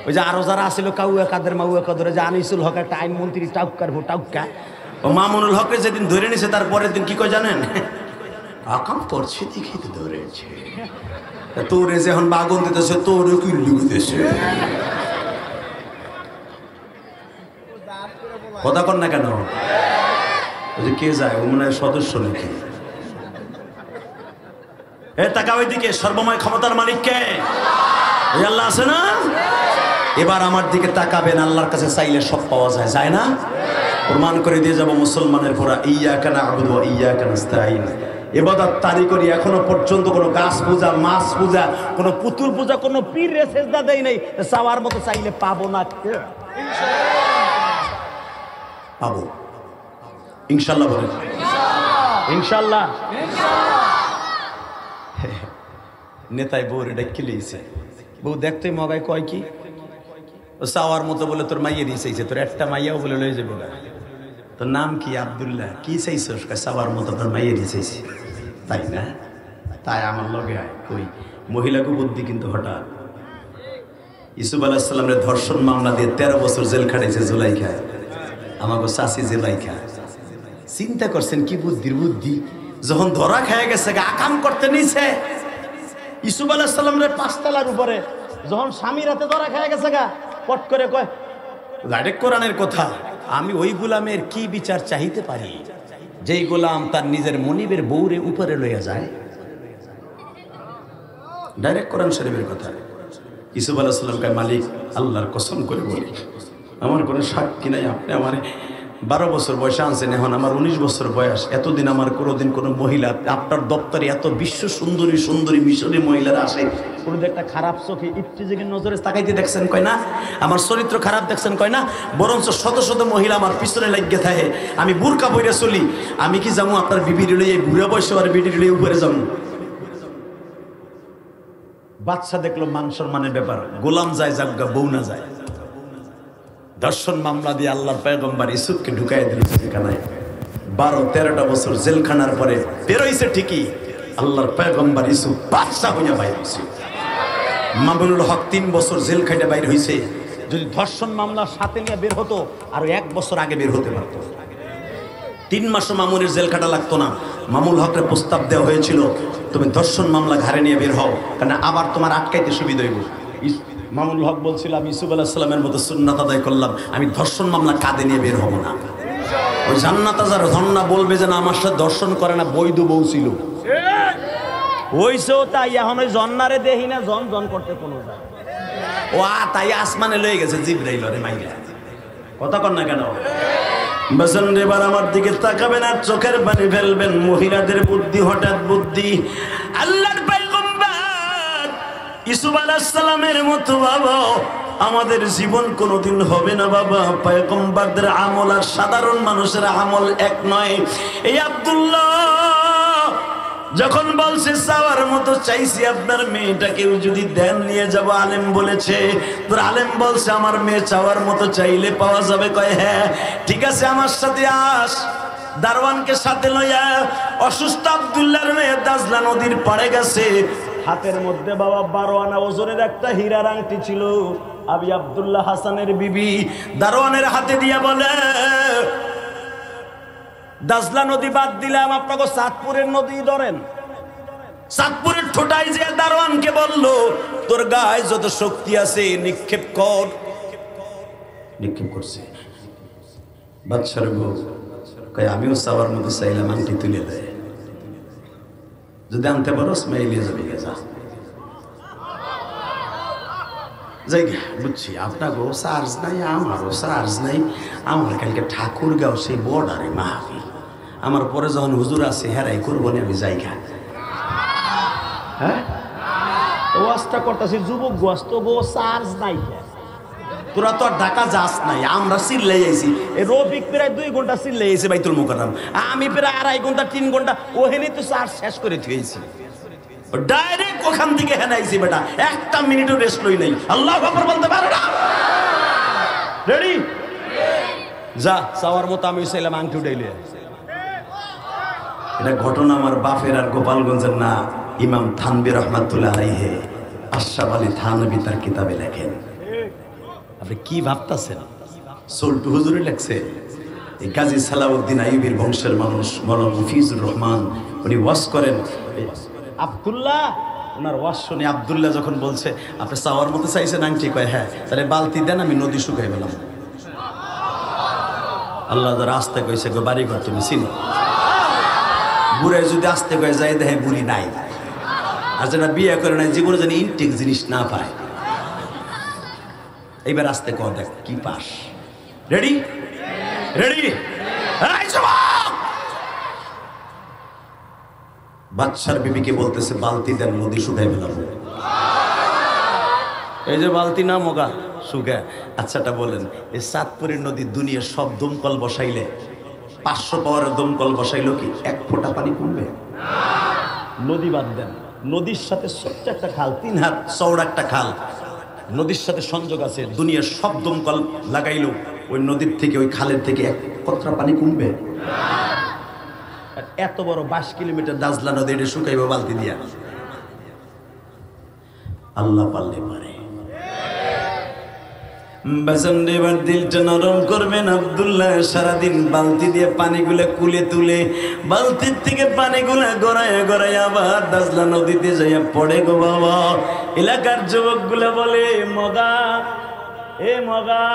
ওই যে আরো যারা আসছিল কাউয়া কাদের মাউয়া কাদের, যে আনিসুল হক একটা আইনমন্ত্রী টাউকার টাউকা, ও মামুনুল হকের যেদিন ধরে নিছে তার পরের দিন কি কয় জানেন? আকাম করছে দেখি তো ধরেছে, তোরে যখন বাগন দিতেছে তোরে কিল্লু দিতেছে। কথা কর না কেন? কে যায়? ও মনে হয় সদস্য নাকি? এ টাকা ওইদিকে, সর্বময় ক্ষমতার মালিক কে? আল্লাহ আছে না? এবার আমার দিকে তাকাবেন, আল্লাহর কাছে চাইলে সব পাওয়া যায়, যায় না? প্রমাণ করে দিয়ে যাব মুসলমানের পড়া, ইয়্যাকা না'বুদু ওয়া ইয়্যাকা নাস্তাঈন। ইবাদত তারি করি, এখনো পর্যন্ত কোনো গাছ পূজা, মাছ পূজা, কোনো পুতুল পূজা, কোনো পীরের সেজদা দেই নাই। চাওয়ার মতো চাইলে পাবো না? পাবো ইনশাআল্লাহ। বলেন ইনশাআল্লাহ। নেতায় বউ রে ডেকে লিয়েছে, বউ দেখতে মগায় কয় কি চাওয়ার মতো বলে তোর মাইয়া দিয়ে চাইছে, তোর একটা মাইয়াও বলে লয়ে যাবো না। তোর নাম কি? আব্দুল্লাহ। কি চাইছস? চাওয়ার মতো তোর মাইয়া দিয়ে চাইছি। তাই না? তাই আমার লগে আয়। কই মহিলাকে বুদ্ধি কিন্তু হঠাৎ। ইউসুফ আলাইহিস সালামের ধর্ষণ মামলা দিয়ে 13 বছর জেল খাটাইছে জুলাইখা, আমাকে চাষি জুলাইখা। চিন্তা করছেন কি বুদ্ধির বুদ্ধি। যখন ধরা খেয়ে গেছে, আকাম করতে নিছে ইউসুফ আলাইহিস সালামের 5 তলার উপরে, যখন স্বামীর হাতে ধরা খেয়ে গেছে গা, পট করে কয় ডাইরেক্ট কোরআনের কথা, আমি ওই গোলামের কি বিচার চাইতে পারি যেই গোলাম তার নিজের মনিবের বউরে উপরে লইয়া যায়। ডাইরেক্ট কোরআন শরীফের কথা। ইউসুফ আলাইহিস সালাম কয়, মালিক আল্লাহর কসম করে বলি, আমার কোনো সাক্ষী নাই, আপনি আমার 12 বছর বয়সে আনছেন, এখন আমার 19 বছর বয়স। এতদিন আমার কোনোদিন কোনো মহিলা আপনার দপ্তরে এত বিশ্ব সুন্দরী সুন্দরী মিশরী মহিলারা আসে, কোনোদিন একটা খারাপ চোখে ইফতিজিকের নজরে তাকাইতে দেখছেন কয় না? আমার চরিত্র খারাপ দেখছেন কয় না? বরঞ্চ শত শত মহিলা আমার পিছনে লাগিয়ে থাকে, আমি বুরকা বইরা চলি। আমি কি যাবো আপনার বিবির লইয়ে বুড়া বয়সে আর বিবির লইয়ে উপরে যাবো? বাচ্চা দেখলো মান সম্মানের ব্যাপার, গোলাম যায় যাজ্ঞা, বউ না যায়। ধর্ষণ মামলা দিয়ে আল্লাহর পয়গম্বর ইউসুফকে ঢুকাই দিল জেলখানায়। 12-13টা বছর জেলখানার পরে বেরোইছে ঠিকই, আল্লাহর পয়গম্বর ইউসুফ বাদশা হইয়া বাইর হইছে। মামুনুল হক 3 বছর জেল খাইতে বাইর হইছে। যদি ধর্ষণ মামলার সাথে নিয়ে বের হতো, আরো 1 বছর আগে বের হতে পারতো। 3 মাসও মামুনের জেল খাটা লাগতো না। মামুল হকের প্রস্তাব দেওয়া হয়েছিল, তুমি ধর্ষণ মামলা ঘাড়ে নিয়ে বের হও, কারণ আবার তোমার আটকাইতে সুবিধা হইব। মামুনুল হক বলছিল, আমি ইউসুফ আলাইহিস সালামের মতো সুন্নাত আদায় করলাম, আমি ধর্ষণ মামলা কাঁধে নিয়ে বের হব না। ওই জান্নাত যার ধন্না বলবে যে না আমার সাথে দর্শন করে না, বৈধ বউ ছিল হইছেও তাই। এখন ওই জন্নারে দেখি না, জন জন করতে কোনো যায় ও তাই আসমানে লয়ে গেছে জিবরাইল রে মাইরা। কথা কর না কেন? বসেন এবার আমার দিকে তাকাবেন আর চোখের পানি ফেলবেন। মহিলাদের বুদ্ধি, হঠাৎ বুদ্ধি। আল্লাহর পয়গম্বর ইউসুফ আলাইহিস সালামের মতো বাবা আমাদের জীবন কোনোদিন হবে না বাবা। পয়গম্বরদের আমল আর সাধারণ মানুষের আমল এক নয়। এই আব্দুল্লাহ যখন বলছে চাওয়ার মতো চাইছি, আপনার মেয়েটাকেও যদি দেন নিয়ে যাব, আলেম বলেছে, তোর আলেম বলছে আমার মেয়ে চাওয়ার মতো চাইলে পাওয়া যাবে। কয় হ্যাঁ ঠিক আছে, আমার সাথে আস। দারওয়ানকে সাথে লইয়া অসুস্থ আব্দুল্লাহর মেয়ে দাজলা নদীর পাড়ে গেছে। হাতের মধ্যে বাবা 12 আনা ওজনের একটা হীরার আংটি ছিল। আবি আব্দুল্লাহ হাসানের বিবি দারওয়ানের হাতে দিয়া বলে, দাজলা নদী বাদ দিলাম, আপনাকে চাঁদপুরের নদী ধরেন। চাঁদপুরের ঠোঁটাই যে দারওয়ানকে বলল, তোর গায়ে যত শক্তি আছে নিক্ষেপ কর। নিক্ষেপ করছে। বাদশার বউ কয় আমিও চাওয়ার মতো চাইলাম, আংটি তুলে দেয়। যদি আনতে পারো স্মাইলিয়ে যাবে, যা যাই গে। বুঝছি আপনাকেও চার্জ নাই, আমারও চার্জ নাই। আমার কালকে ঠাকুরগাঁও সেই বর্ডারে মাহফিল, আমার পরে যখন হুজুর আছে হেরাই করবো না, আমি যাইগা। হ্যাঁ ওয়াজটা করতেছি, যুবক গোয়াজ, তো গো চার্জ নাই। তোরা তো আর ঢাকা যাস নাই, আমরা চিল্লাই আইছি। রফিক প্রায় 2 ঘন্টা চিল্লাই আইছে বাইতুল মুকাররম, আমি প্রায় 2.5 ঘন্টা 3 ঘন্টা ওখানে তো চার্জ শেষ করে থুয়েছি। ডাইরেক্ট ওখান থেকে হেনাইছি বেটা, 1টা মিনিটও রেস্ট লই নাই। আল্লাহু আকবার বলতে পারো না? রেডি? যা চাওয়ার মতো আমি চাইলাম, আংটি উঠাইলে। এটা ঘটনা আমার বাপের আর গোপালগঞ্জের না, ইমাম থানবী রহমাতুল্লাহ আলাইহি, আশরাফ আলী থানবী তার কিতাবে লেখেন। আপনি কি ভাবতেছেন? সল্টু হুজুরে লেখছে, এই কাজী সালাউদ্দিন আইয়ুবীর বংশের মানুষ মৌলানা মুফিজুর রহমান, উনি ওয়াজ করেন। আব্দুল্লাহ ওনার ওয়াজ শুনে আব্দুল্লাহ যখন বলছে আপনি চাওয়ার মতো চাইছেন আংটি, কয় হ্যাঁ, তাহলে বালতি দেন, আমি নদী শুকাই পেলাম। আল্লাহ যারা আসতে কইছে গো বাড়ি ঘর তুমি চিনো, বুড়ে যদি আসতে কয়ে যায় দেখে বুড়ি নাই, আর যারা বিয়ে করে নাই জীবনে যেন ইনটেক জিনিস না পায়। এইবার আসতে ক দেখ কি পাস। Ready ready. বাদশার বিবিকে বলতেছে বালতি দেন, নদী শুকাই ফেলাম। এই যে বালতি না মগা শুকা। আচ্ছাটা বলেন, এই চাঁদপুরের নদী দুনিয়ার সব দমকল বসাইলে 500 পাওয়ারের দমকল বসাইলো কি 1 ফোঁটা পানি কমবে? নদী বাদ দেন, নদীর সাথে ছোট্ট একটা খাল, 3 হাত চওড়া একটা খাল নদীর সাথে সংযোগ আছে, দুনিয়ার সব দমকল লাগাইলো ওই নদীর থেকে ওই খালের থেকে 1 কতরা পানি কমবে? এত বড় 22 কিলোমিটার দাজলা নদী, এটা শুকাইবে বালতি দিয়া? আল্লাহ পারলে পারে। এবার দিলটা নরম করবেন। আব্দুল্লাহ সারাদিন বালতি দিয়ে পানিগুলো কুলে তুলে, বালতির থেকে পানিগুলা গড়ায় গড়ায় আবার দাজলা নদীতে যাইয়া পড়ে গো বাবা। এলাকার যুবকগুলা বলে মগা, এ মগা,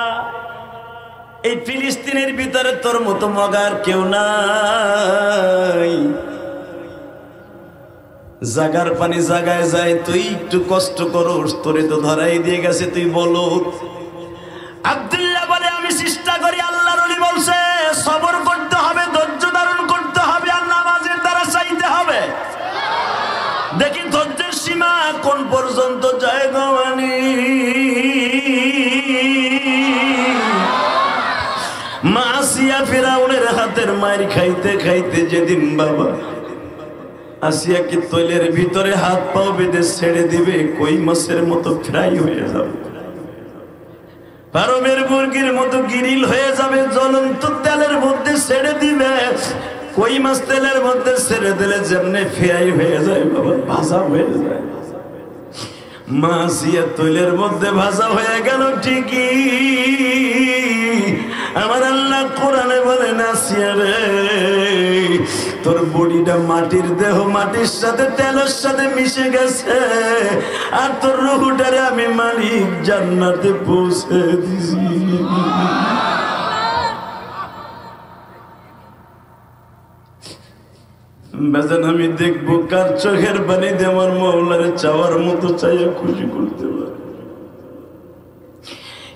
এই ফিলিস্তিনের ভিতরে তোর মতো মগার কেউ নাই। জাগার পানি জাগায় যায়, তুই একটু কষ্ট করোস, তোরে তো ধরাই দিয়ে গেছে, তুই বলো। আব্দুল্লাহ বলে আমি চেষ্টা করি, আল্লাহর ওলি বলছে সবর করতে হবে, ধৈর্য ধারণ করতে হবে, আর নামাজের দ্বারা চাইতে হবে। দেখি ধৈর্যের সীমা কোন পর্যন্ত যায় গমানি। মা আসিয়া ফিরাউনের হাতের মার খাইতে খাইতে যেদিন বাবা আসিয়াকে তৈলের ভিতরে হাত পাও বেঁধে ছেড়ে দিবে, কই মাছের মতো ফ্রাই হয়ে যাবে, ফার্মের মুরগির মতো গিরিল হয়ে যাবে, জ্বলন্ত তেলের মধ্যে ছেড়ে দিবে, কই মাছ তেলের মধ্যে ছেড়ে দিলে যেমনি ফ্রাই হয়ে যায় বাবা, ভাজা হয়ে যায়। মাছিয়া তৈলের মধ্যে ভাজা হয়ে গেল ঠিকই, আমার আল্লাহ কোরআনে বলে নাসিয়া রে, তোর বডিটা মাটির দেহ, মাটির সাথে তেলের সাথে মিশে গেছে, আর তোর রুহটারে আমি মালিক জান্নাতে পৌঁছে দিছি। বেজান আমি দেখবো কার চোখের পানি দিয়ে আমার মওলারে চাওয়ার মতো চাইয়া খুশি করতে পারে।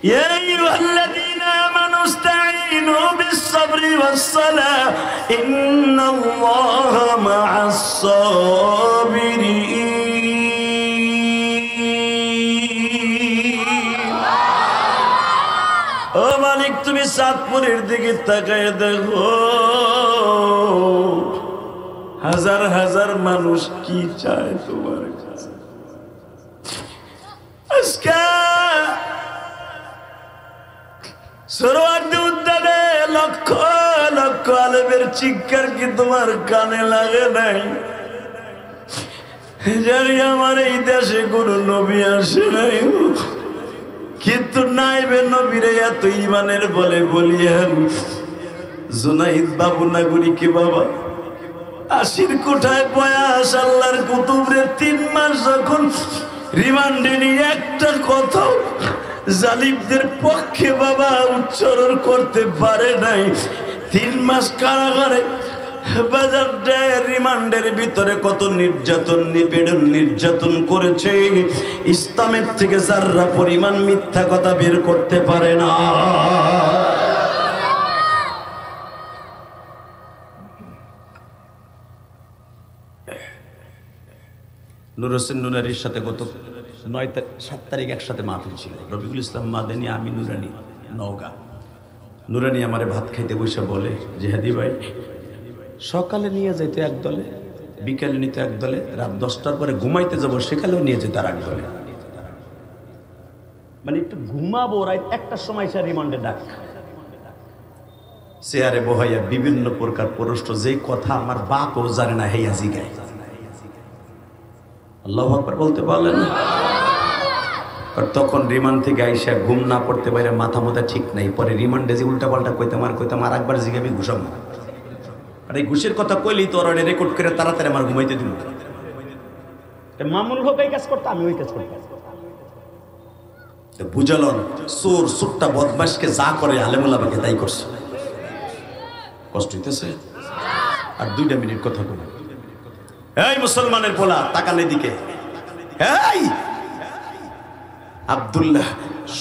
ইয়া আইয়ুহাল্লাযীনা আমানু ইসতাঈনু বিস-সাবরি ওয়াস-সালাহ ইন্নাল্লাহা মা'আস-সাবিরিন। ও মালিক, তুমি চাঁদপুরের দিকে তাকায় দেখো, হাজার হাজার মানুষ কি চায় তোমার কাছে। আজকে সরোয়ার্দী উদ্যানে লক্ষ লক্ষ আলেমের চিৎকার কি তোমার কানে লাগে নাই? জানি আমার এই দেশে কোনো নবী আসে নাই, কিন্তু নাইবে নবীরে এত ইমানের বলে বলিয়েন। জুনাইদ বাবু নাগরিকে বাবা 80 কোঠায় বয়াস, আল্লাহর কুতুবরে 3 মাস যখন রিমান্ডে নিয়ে একটা কথা জালিমদের পক্ষে বাবা উচ্চারণ করতে পারে নাই, 3 মাস কারাগারে বাজার রিমান্ডের ভিতরে কত নির্যাতন নিপীড়ন নির্যাতন করেছে, ইসলামের থেকে যারা পরিমাণ মিথ্যা কথা বের করতে পারে না। নূর হোসেন নুরানির সাথে গত 7 তারিখ একসাথে মাহফিল ছিল। রবিউল ইসলাম মাদানী, আমি নুরানি, নওগাঁ। নুরানি আমারে ভাত খাইতে বসে বলে, জিহাদি ভাই সকালে নিয়ে যাইতো এক দলে, বিকালে নিতে এক দলে, রাত 10টার পরে ঘুমাইতে যাবো সেকালেও নিয়ে যেত আর এক দলে। মানে একটু ঘুমাবো, রাত 1টার সময় সে রিমান্ডে ডাক, চেয়ারে বহাইয়া বিভিন্ন প্রকার প্রশ্ন, যে কথা আমার বাপও জানে না হেয়া জিগায়। আল্লাহু আকবার বলতে পারলেন? তখন রিমান্ড থেকে আইসা ঘুম না পড়তে পারে, মাথা মতো ঠিক নাই। পরে রিমান্ডে যে উল্টাপাল্টা কইতাম আর একবার জিগাবি ঘুষাম। আর এই ঘুষের কথা কইলেই তো ওরা রেকর্ড করে তাড়াতাড়ি আমার ঘুমাইতে দিল। মামুনুল হক এই কাজ করতো, আমি ওই কাজ করতাম। বুঝালন চোর সুট্টা বদমাশকে যা করে আলেমুল আমাকে তাই করছে। কষ্ট হইতেছে। আর 2 মিনিট কথা বলি। এই মুসলমানের পোলা তাকান এদিকে। এই আব্দুল্লাহ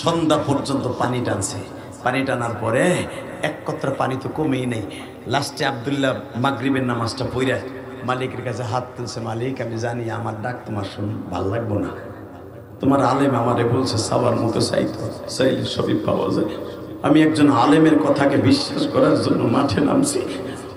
সন্ধ্যা পর্যন্ত পানি টানছে। পানি টানার পরে এক কতরা পানি তো কমেই নেই। লাস্টে আব্দুল্লাহ মাগরিবের নামাজটা পড়ে মালিকের কাছে হাত তুলছে। মালিক, আমি জানি আমার ডাক তোমার ভাল লাগবো না, তোমার আলেম আমারে বলছে সবার মতো চাইলে সবই পাওয়া যায়। আমি একজন আলেমের কথাকে বিশ্বাস করার জন্য মাঠে নামছি,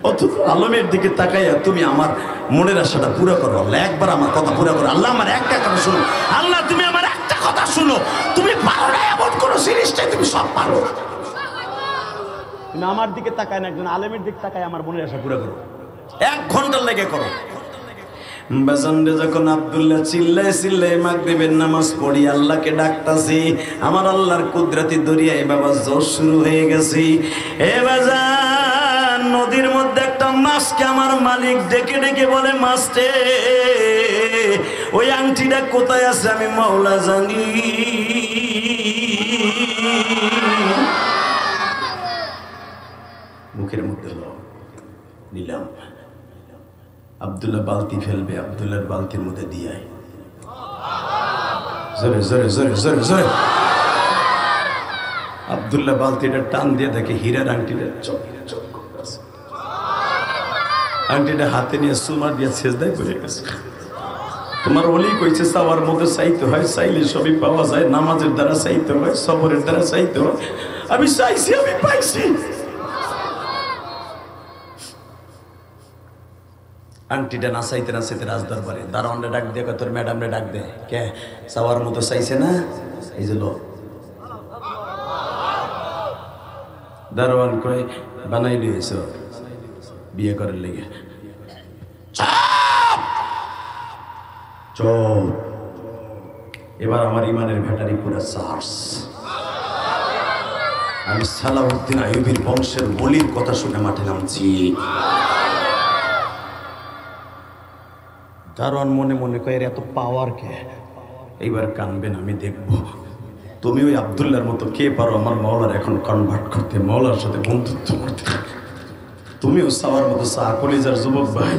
অথচ আলেমের দিকে তাকাইয়া তুমি আমার মনের আশাটা পুরো করো। আল্লাহ একবার আমার কথা পুরো করো। আল্লাহ আমার একটা কথা শুনো। আল্লাহ তুমি আমার একটা কথা শুনো। তুমি পারো না এমন কোনো জিনিসটাই তুমি সব পারো। তুমি আমার দিকে তাকায় না, একজন আলেমের দিকে তাকায় আমার মনের আশা পুরো করো। 1 ঘন্টা লেগে করো। বাজানরে যখন আব্দুল্লাহ চিল্লাই মাগরিবের নামাজ পড়ি আল্লাহকে ডাকতাছি, আমার আল্লাহর কুদরতি দরিয়ায় বাবা জোশ শুরু হয়ে গেছি। এ বাজান, নদীর মধ্যে একটা মাছকে আমার মালিক ডেকে ডেকে বলে, মাছরে ওই আংটিটা কোথায় আছে আমি মাওলা জানি। মুখের মধ্যে নিলাম। আব্দুল্লাহ বালতি ফেলবে, আব্দুল্লাহর বালতির মধ্যে দিয়ে জোরে জোরে জোরে জোরে জোরে। আব্দুল্লাহ বালতিটা টান দিয়ে দেখে হীরার আংটিটা চক চক করতেছে। আংটিটা হাতে নিয়ে সুমার দিয়ে সেজদায় পড়ে গেছে। তোমার ওলি কইছে চাওয়ার মধ্যে চাইতে হয়, চাইলে সবই পাওয়া যায়। নামাজের দ্বারা চাইতে হয়, সবরের দ্বারা চাইতে হয়। আমি চাইছি, আমি পাইছি। আংটিটা নাচাইতে নাচাইতে রাজদরবারে দারোয়ানরে ডাক দিয়ে তোর ম্যাডামরে ডাক দে, কে চাওয়ার মতো চাইছে না? এই যে লোক দারোয়ান কয় বানাই লিয়েছ বিয়ে করার লেগে। চুপ। এবার আমার ইমানের ব্যাটারি পুরো চার্জ। আমি সালাউদ্দিন আইয়ুবীর বংশের বলির কথা শুনে মাঠে নামছি। দারোয়ান মনে মনে কয় এত পাওয়ার কে? এইবার কানবেন, আমি দেখব তুমি ওই আব্দুল্লাহর মতো কে পারো আমার মাওলার এখন কনভার্ট করতে, মাওলার সাথে বন্ধুত্ব করতে। তুমিও চাওয়ার মতো চা, কলিজার যুবক ভাই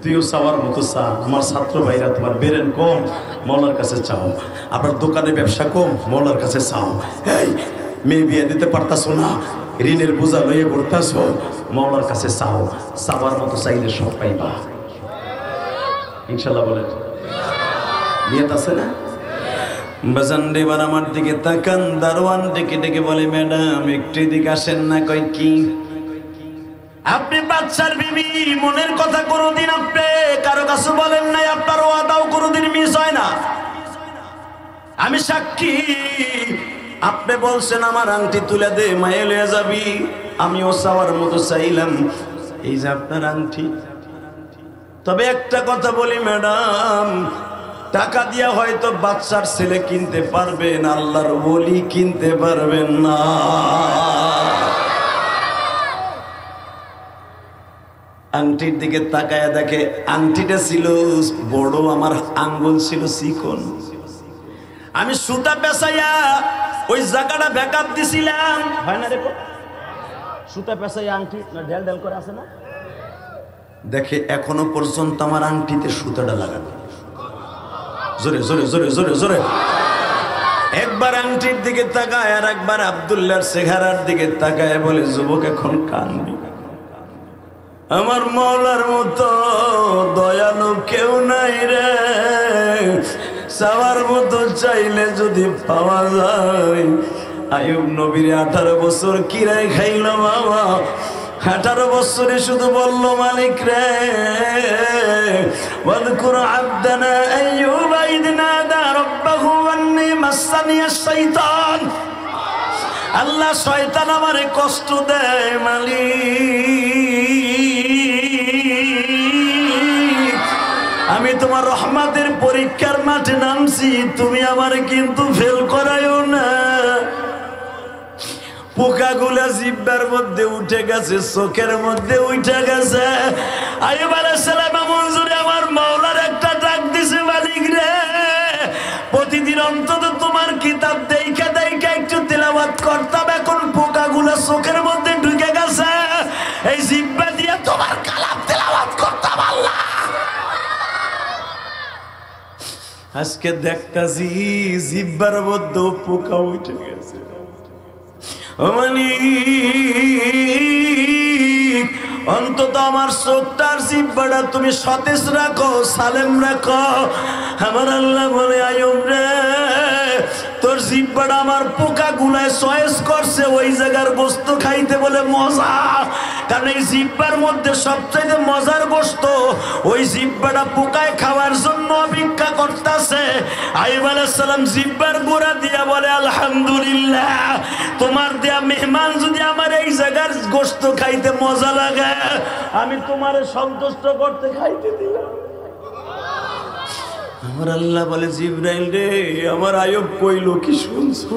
তুইও চাওয়ার মতো চা। আমার ছাত্র ভাইরা তোমার বেরেন কম, মাওলার কাছে চাও। আপনার দোকানে ব্যবসা কম, মাওলার কাছে চাও। এই মেয়ে বিয়ে দিতে পারতাছো না, ঋণের বোঝা লইয়ে করতেছো, মাওলার কাছে চাও। চাওয়ার মতো চাইলে সব পাইবা ইনশাল্লাহ। বলেন নিয়ত আছে না? বাজান এবার আমার দিকে তাকান। দারোয়ান ডেকে ডেকে বলে, ম্যাডাম একটু দিকে আসেন না। কয় কি? আপনি বাচ্চার বিবি, মনের কথা কোনোদিন আপনি কারো কাছে বলেন নাই, আপনার ওয়াদাও কোনোদিন মিস হয় না। আমি সাক্ষী, আপনি বলছেন আমার আংটি তুলে দে, মায়ে লয়ে যাবি। আমিও চাওয়ার মতো চাইলাম, এই যে আপনার আংটি। তবে একটা কথা বলি ম্যাডাম, টাকা দিয়া হয়তো বাচ্চার ছেলে কিনতে পারবেন, আল্লাহর ওলি কিনতে পারবেন না। আংটির দিকে তাকায় দেখে আংটিটা ছিল বড়, আমার আঙ্গুল ছিল চিকন। আমি সুতা পেঁচাইয়া ওই জায়গাটা ব্যাকআপ দিছিলাম, হয় না দেখো সুতা পেঁচাইয়া আংটি ঢেল ঢেল করে আছে না, দেখে এখনো পর্যন্ত আমার আংটিতে সুতাটা লাগানো। জোরে জোরে জোরে জোরে জোরে। একবার আংটির দিকে তাকায় আর একবার আব্দুল্লাহর চেহারার দিকে তাকায় বলে, যুবক এখন কান্দি, আমার মাওলার মতো দয়ালু কেউ নাই রে। চাওয়ার মতো চাইলে যদি পাওয়া যায়। আইয়ুব নবীর 18 বছর কিরায় খাইল বাবা। 18 বছরে শুধু বলল, মালিক রে ওয়াযকুর আবদানা আইয়ুব ইয নাদা রাব্বাহু আন্নী মাসসানিয়াশ শাইতান। আল্লাহ শয়তান আমারে কষ্ট দেয় মালিক। আমি তোমার রহমতের পরীক্ষার মাঠে নামছি, তুমি আমার কিন্তু ফেল করায়ও না। পোকাগুলা জিহ্বার মধ্যে উঠে গেছে, চোখের মধ্যে উঠে গেছে। আইয়ুব আলাইহিস সালাম এমন জোরে আমার মাওলার একটা ডাক দিছে, মালিক রে প্রতিদিন অন্তত তোমার কিতাব দেইখা দেইখা একটু তেলাওয়াত করতাম, এখন পোকাগুলা চোখের মধ্যে ঢুকে গেছে, এই জিহ্বা দিয়ে তোমার কালাম তেলাওয়াত করতাম আল্লাহ। আজকে দেখতাছি জিহ্বার মধ্যে পোকা উঠে গেছে। অন্তত আমার চোখটার জিহ্বাটা তুমি সতেজ রাখো, সালেম রাখো। আমার আল্লাহ বলে আইয়ুব রে তোর জিহ্বাটা আমার পোকা গুলায় চয়েস করছে, ওই জায়গার গোস্ত খাইতে বলে মজা। কারণ এই জিহ্বার মধ্যে সবচেয়ে মজার গোস্ত, ওই জিহ্বাটা পোকায় খাওয়ার জন্য অপেক্ষা করতেছে। আইয়ুব আলাইহিস সালাম জিহ্বার গোড়া দিয়া বলে আলহামদুলিল্লাহ, তোমার দেয়া মেহমান যদি আমার এই জায়গার গোস্ত খাইতে মজা লাগে, আমি তোমারে সন্তুষ্ট করতে খাইতে দিলাম। আমার আল্লাহ বলে জিবরাইল রে আমার আইয়ুব কইল কি শুনছো,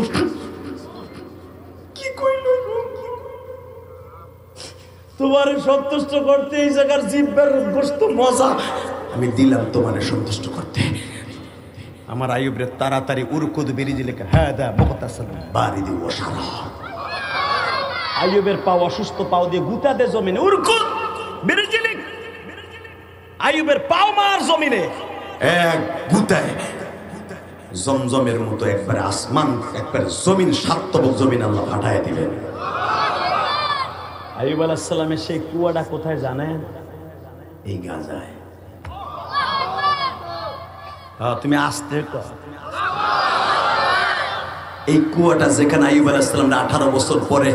কি কইল, তোমারে সন্তুষ্ট করতে এই জায়গার জিহ্বার গোস্ত মজা আমি দিলাম তোমারে সন্তুষ্ট করতে। আমার আইয়ুব রে তাড়াতাড়ি উরকুদ বেরিয়ে দিলে হ্যাঁ দা মুখতাসাল বাড়ি দিব সারা। আইয়ুবের পাও অসুস্থ, পাও দিয়ে গুতা দে জমিনে, উরকুদ বেরিয়ে দিলে আইয়ুবের পাও মার জমিনে, এক গুতায় জমজমের মতো একবারে আসমান একবারে জমিন সাতবক জমিন আল্লাহ ফাটায় দিলেন। আইয়ুব আলাইহিস সালামের সেই কুয়াটা কোথায় জানেন? এই গাজায়। তুমি আসতে এই কুয়াটা যেখানে আইয়ুব আলাইহিস সালাম 18 বছর পরে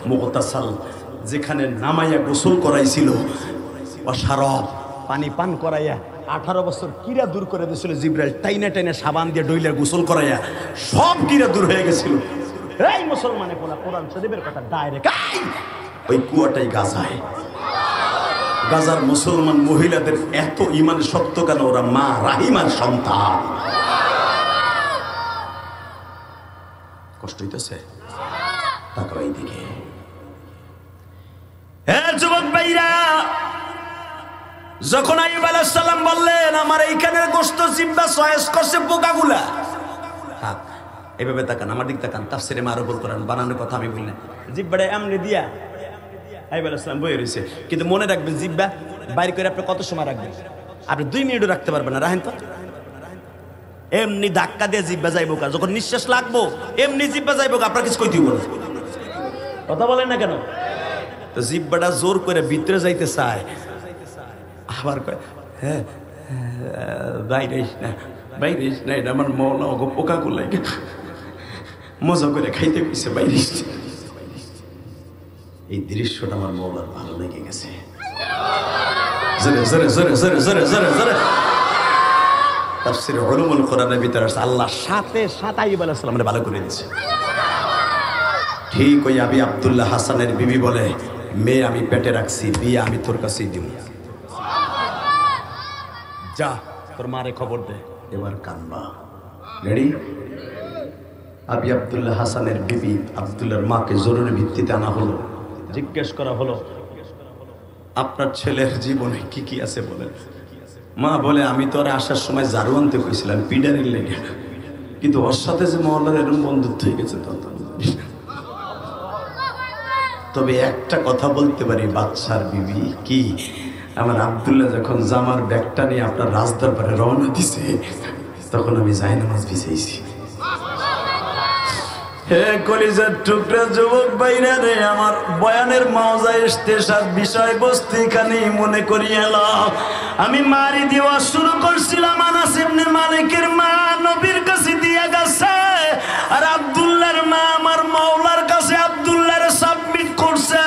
মুগতাসাল যেখানে নামাইয়া গোসল করাইছিল, অসারব পানি পান করাইয়া 18 বছর কিরা দূর করে দিয়েছিল জিবরাইল, টাইনা টাইনা সাবান দিয়ে ডইলে গোসল করাইয়া সব কিরা দূর হয়ে গেছিল। এই মুসলমানে বলা কোরআন শরীফের কথা ডাইরেক্ট ওই কুয়াটাই গাজায়। গাজার মুসলমান মহিলাদের এত ঈমান শক্ত কেন? ওরা মা রাহিমার সন্তান। কষ্ট হইতেছে তাকাও এইদিকে। হ্যাঁ যুবক ভাইরা, যখন আইয়ুব আলাইহিস সালাম বললেন আমার এইখানের গোশত জিহ্বা চয়েস করছে পোকাগুলা, হ্যাঁ এইভাবে তাকান, আমার দিক তাকান, তাফসিরে মারুফুল কোরআন বানানোর কথা আমি বললেন, জিহ্বাটা এমনি দিয়া আইয়ুব আলাইহিস সালাম বয়ে রয়েছে। কিন্তু মনে রাখবেন জিহ্বা বাইর করে আপনি কত সময় রাখবেন? আপনি 2 মিনিটও রাখতে পারবেন না। রাখেন তো, এমনি ধাক্কা দিয়ে জিহ্বা যাইব, যখন নিঃশ্বাস লাগবো এমনি জিহ্বা যাইব, আপনার কিছু কইতে হবে না। কথা বলেন না কেন? তো জিহ্বাটা জোর করে ভিতরে যাইতে চায়, আবার কয় হ্যাঁ বাইরে না, বাইরে না, এটা আমার মৌলা ওগো পোকা গুলাই মজা করে খাইতে কইছে বাইরে। এই দৃশ্যটা আমার মৌলার ভালো লেগে গেছে। জোরে জোরে জোরে জোরে জোরে জোরে জোরে তাফসীরে উলুমুল কোরআনের ভিতরে আছে আল্লাহ সাথে সাথে আইয়ুব আলাইহিস সালামের ভালো করে দিয়েছে। ঠিক ওই আবি আব্দুল্লাহ হাসানের বিবি বলে, মেয়ে আমি পেটে রাখছি, বিয়ে আমি তোর কাছেই দিব, যা তোর মারে খবর দে। এবার কানবা রেডি? আবি আব্দুল্লাহ হাসানের বিবি আব্দুল্লাহর মাকে জরুরি ভিত্তিতে আনা হলো, জিজ্ঞেস করা হলো আপনার ছেলের জীবনে কি কি আছে বলেন। মা বলে আমি তো আর আসার সময় জারু আনতে কইছিলাম পিডারের লেগে, কিন্তু ওর সাথে যে মহল্লার এরকম বন্ধুত্ব হয়ে গেছে। তবে একটা কথা বলতে পারি, বাদশার বিবি কি, আমার আব্দুল্লাহ যখন জামার ব্যাগটা নিয়ে আপনার রাজদরবারে রওনা দিছে, তখন আমি জায়নামাজ বিছাইছি। হে কলিজার টুকরা যুবক ভাইরা রে, আমার বয়ানের মজা ইস্তেশার বিষয়বস্তু এখানে মনে করিয়ে এলাম। আমি মারি দেওয়া শুরু করছিলাম, আনাস ইবনে মালিকের মা নবীর কাছে দিয়া গেছে, আর আব্দুল্লাহর মা আমার মাওলার কাছে আব্দুল্লাহর সাবমিট করছে।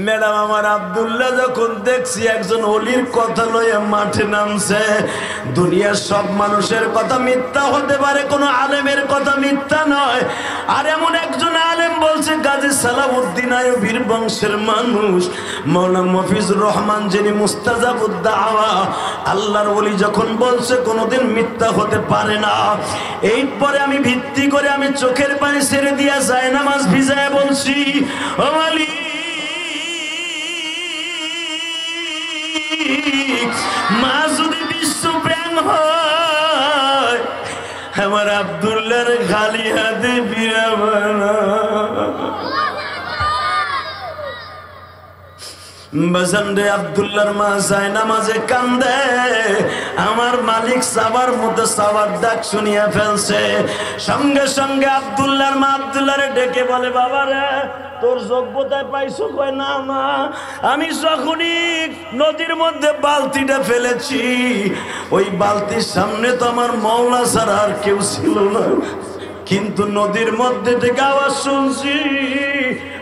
ম্যাডাম আমার আব্দুল্লাহ যখন দেখছি একজন ওলির কথা লয়ে মাঠে নামছে, দুনিয়ার সব মানুষের কথা মিথ্যা হতে পারে, কোনো আলেমের কথা মিথ্যা নয়। আর এমন একজন আলেম বলছে, গাজী সালাউদ্দিন আইয়ুবীর বংশের মানুষ মাওলানা মফিজুর রহমান যিনি মুস্তাজাবুদ দাওয়া, আল্লাহর ওলি যখন বলছে কোনোদিন মিথ্যা হতে পারে না। এরপরে আমি ভিত্তি করে আমি চোখের পানি ছেড়ে দিয়া যায় নামাজ ভিজায় বলছি, ও মালিক, মা যদি বিশ্ব প্রেম হয়, আমার আব্দুল্লাহর খালি হাতে ফিরাবো না। বাজানরে আব্দুল্লাহর মা যায় নামাজে কান্দে, আমার মালিক সাবার মধ্যে সাবার ডাক শুনিয়া ফেলছে। সঙ্গে সঙ্গে আব্দুল্লাহর মা আব্দুল্লাহরে ডেকে বলে, বাবা রে তোর যোগ্যতায় পাইছো? কয় না মা, আমি যখনই নদীর মধ্যে বালতিটা ফেলেছি, ওই বালতির সামনে তো আমার মাওলা ছাড়া আর কেউ ছিল না, কিন্তু নদীর মধ্যে থেকে আওয়াজ শুনছি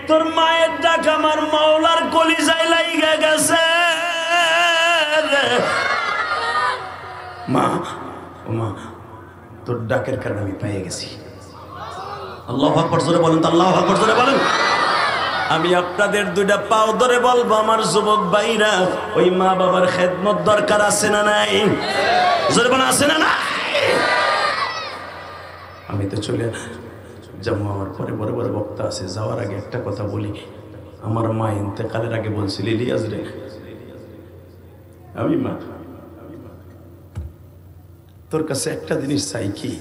তোর মায়ের ডাক আমার মাওলার কলিজায় লাইগা গেছে। মা, ও মা, তোর ডাকের কারণে আমি পেয়ে গেছি। আল্লাহু আকবার জোরে বলেন তো, আল্লাহু আকবার জোরে বলেন। আমি আপনাদের দুইটা পাও ধরে বলবো, আমার যুবক ভাইরা, ওই মা বাবার খেদমত দরকার আছে না নাই? জোরে বলেন, আছে না নাই? আমি তো চলে যাবো, আমার পরে বড় বড় বক্তা আছে, যাওয়ার আগে একটা কথা বলি। আমার মা ইন্তেকালের আগে বলছিল, ইলিয়াস রে, আমি মা তোর কাছে একটা জিনিস চাই, কি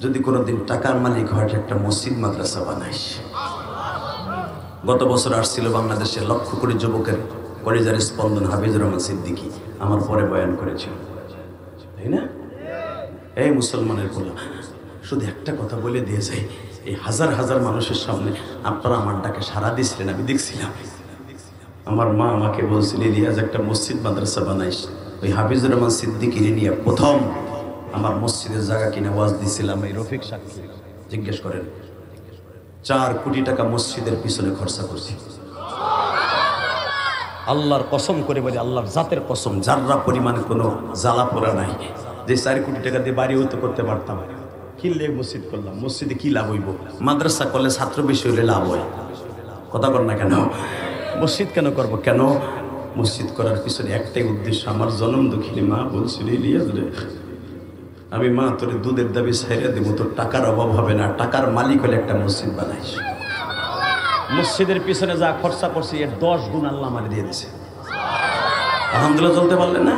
যদি কোনোদিন টাকার মালিক হয় একটা মসজিদ মাদ্রাসা বানাইস। গত বছর আসছিল বাংলাদেশে লক্ষ কোটি যুবকের কলিজার স্পন্দন হাফিজুর রহমান সিদ্দিকী, আমার পরে বয়ান করেছিল, তাই না? এই মুসলমানের পোলা, শুধু একটা কথা বলে দিয়ে যাই, এই হাজার হাজার মানুষের সামনে আপনারা আমার ডাকে সাড়া দিয়েছিলেন, আমি দেখছিলাম। আমার মা আমাকে বলছিল, ইলিয়াস একটা মসজিদ মাদ্রাসা বানাইস। ওই হাফিজুর রহমান সিদ্দিকীর নিয়ে প্রথম আমার মসজিদের জায়গা কিনে ওয়াজ দিছিলাম, এই রফিক সাক্ষী, জিজ্ঞেস করেন। 4 কোটি টাকা মসজিদের পিছনে খরচা করছি। আল্লাহর কসম করে বলি, আল্লাহর জাতের কসম, যাররা পরিমাণ কোনো জ্বালা পোড়া নাই। যে 4 কোটি টাকা দিয়ে বাড়ি হতে করতে পারতাম, কিনলে মসজিদ করলাম। মসজিদে কি লাভ হইব? মাদ্রাসা করলে ছাত্র বেশি হলে লাভ হয়, কথা বল না কেন? মসজিদ কেন করব? কেন মসজিদ করার পিছনে একটাই উদ্দেশ্য, আমার জনম দুঃখিনী মা বলছিল, ইলিয়াস রে, আমি মা তোরে দুধের দাবি ছাইরা দেবো, তোর টাকার অভাব হবে না, টাকার মালিক হলে একটা মসজিদ বানাইস। মসজিদের পিছনে যা খরচা করছি এর 10 গুণ আল্লাহ আমার দিয়ে দিছে। আলহামদুলিল্লাহ চলতে পারলেন না?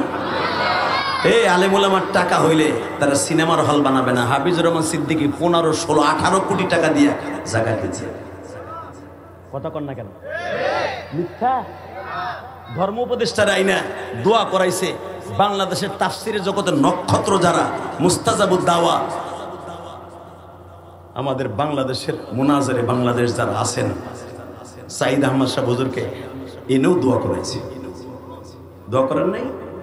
এই আলেম ওলামার টাকা হইলে তারা সিনেমার হল বানাবে না। হাফিজুর রহমান সিদ্দিকী 15, 16, 18 কোটি টাকা দিয়ে জায়গা কিনছে। কথা কন না কেন? মিথ্যা? ধর্ম উপদেষ্টারা আইনা দোয়া করাইছে, বাংলাদেশের তাফসিরের জগতের নক্ষত্র যারা, মুস্তাজাবুদ দাওয়া, আমাদের বাংলাদেশের মুনাজারে বাংলাদেশ যারা আছেন, সাইদ আহমদ শাহ হুজুরকে এনেও দোয়া করাইছে। দোয়া করেন নাই?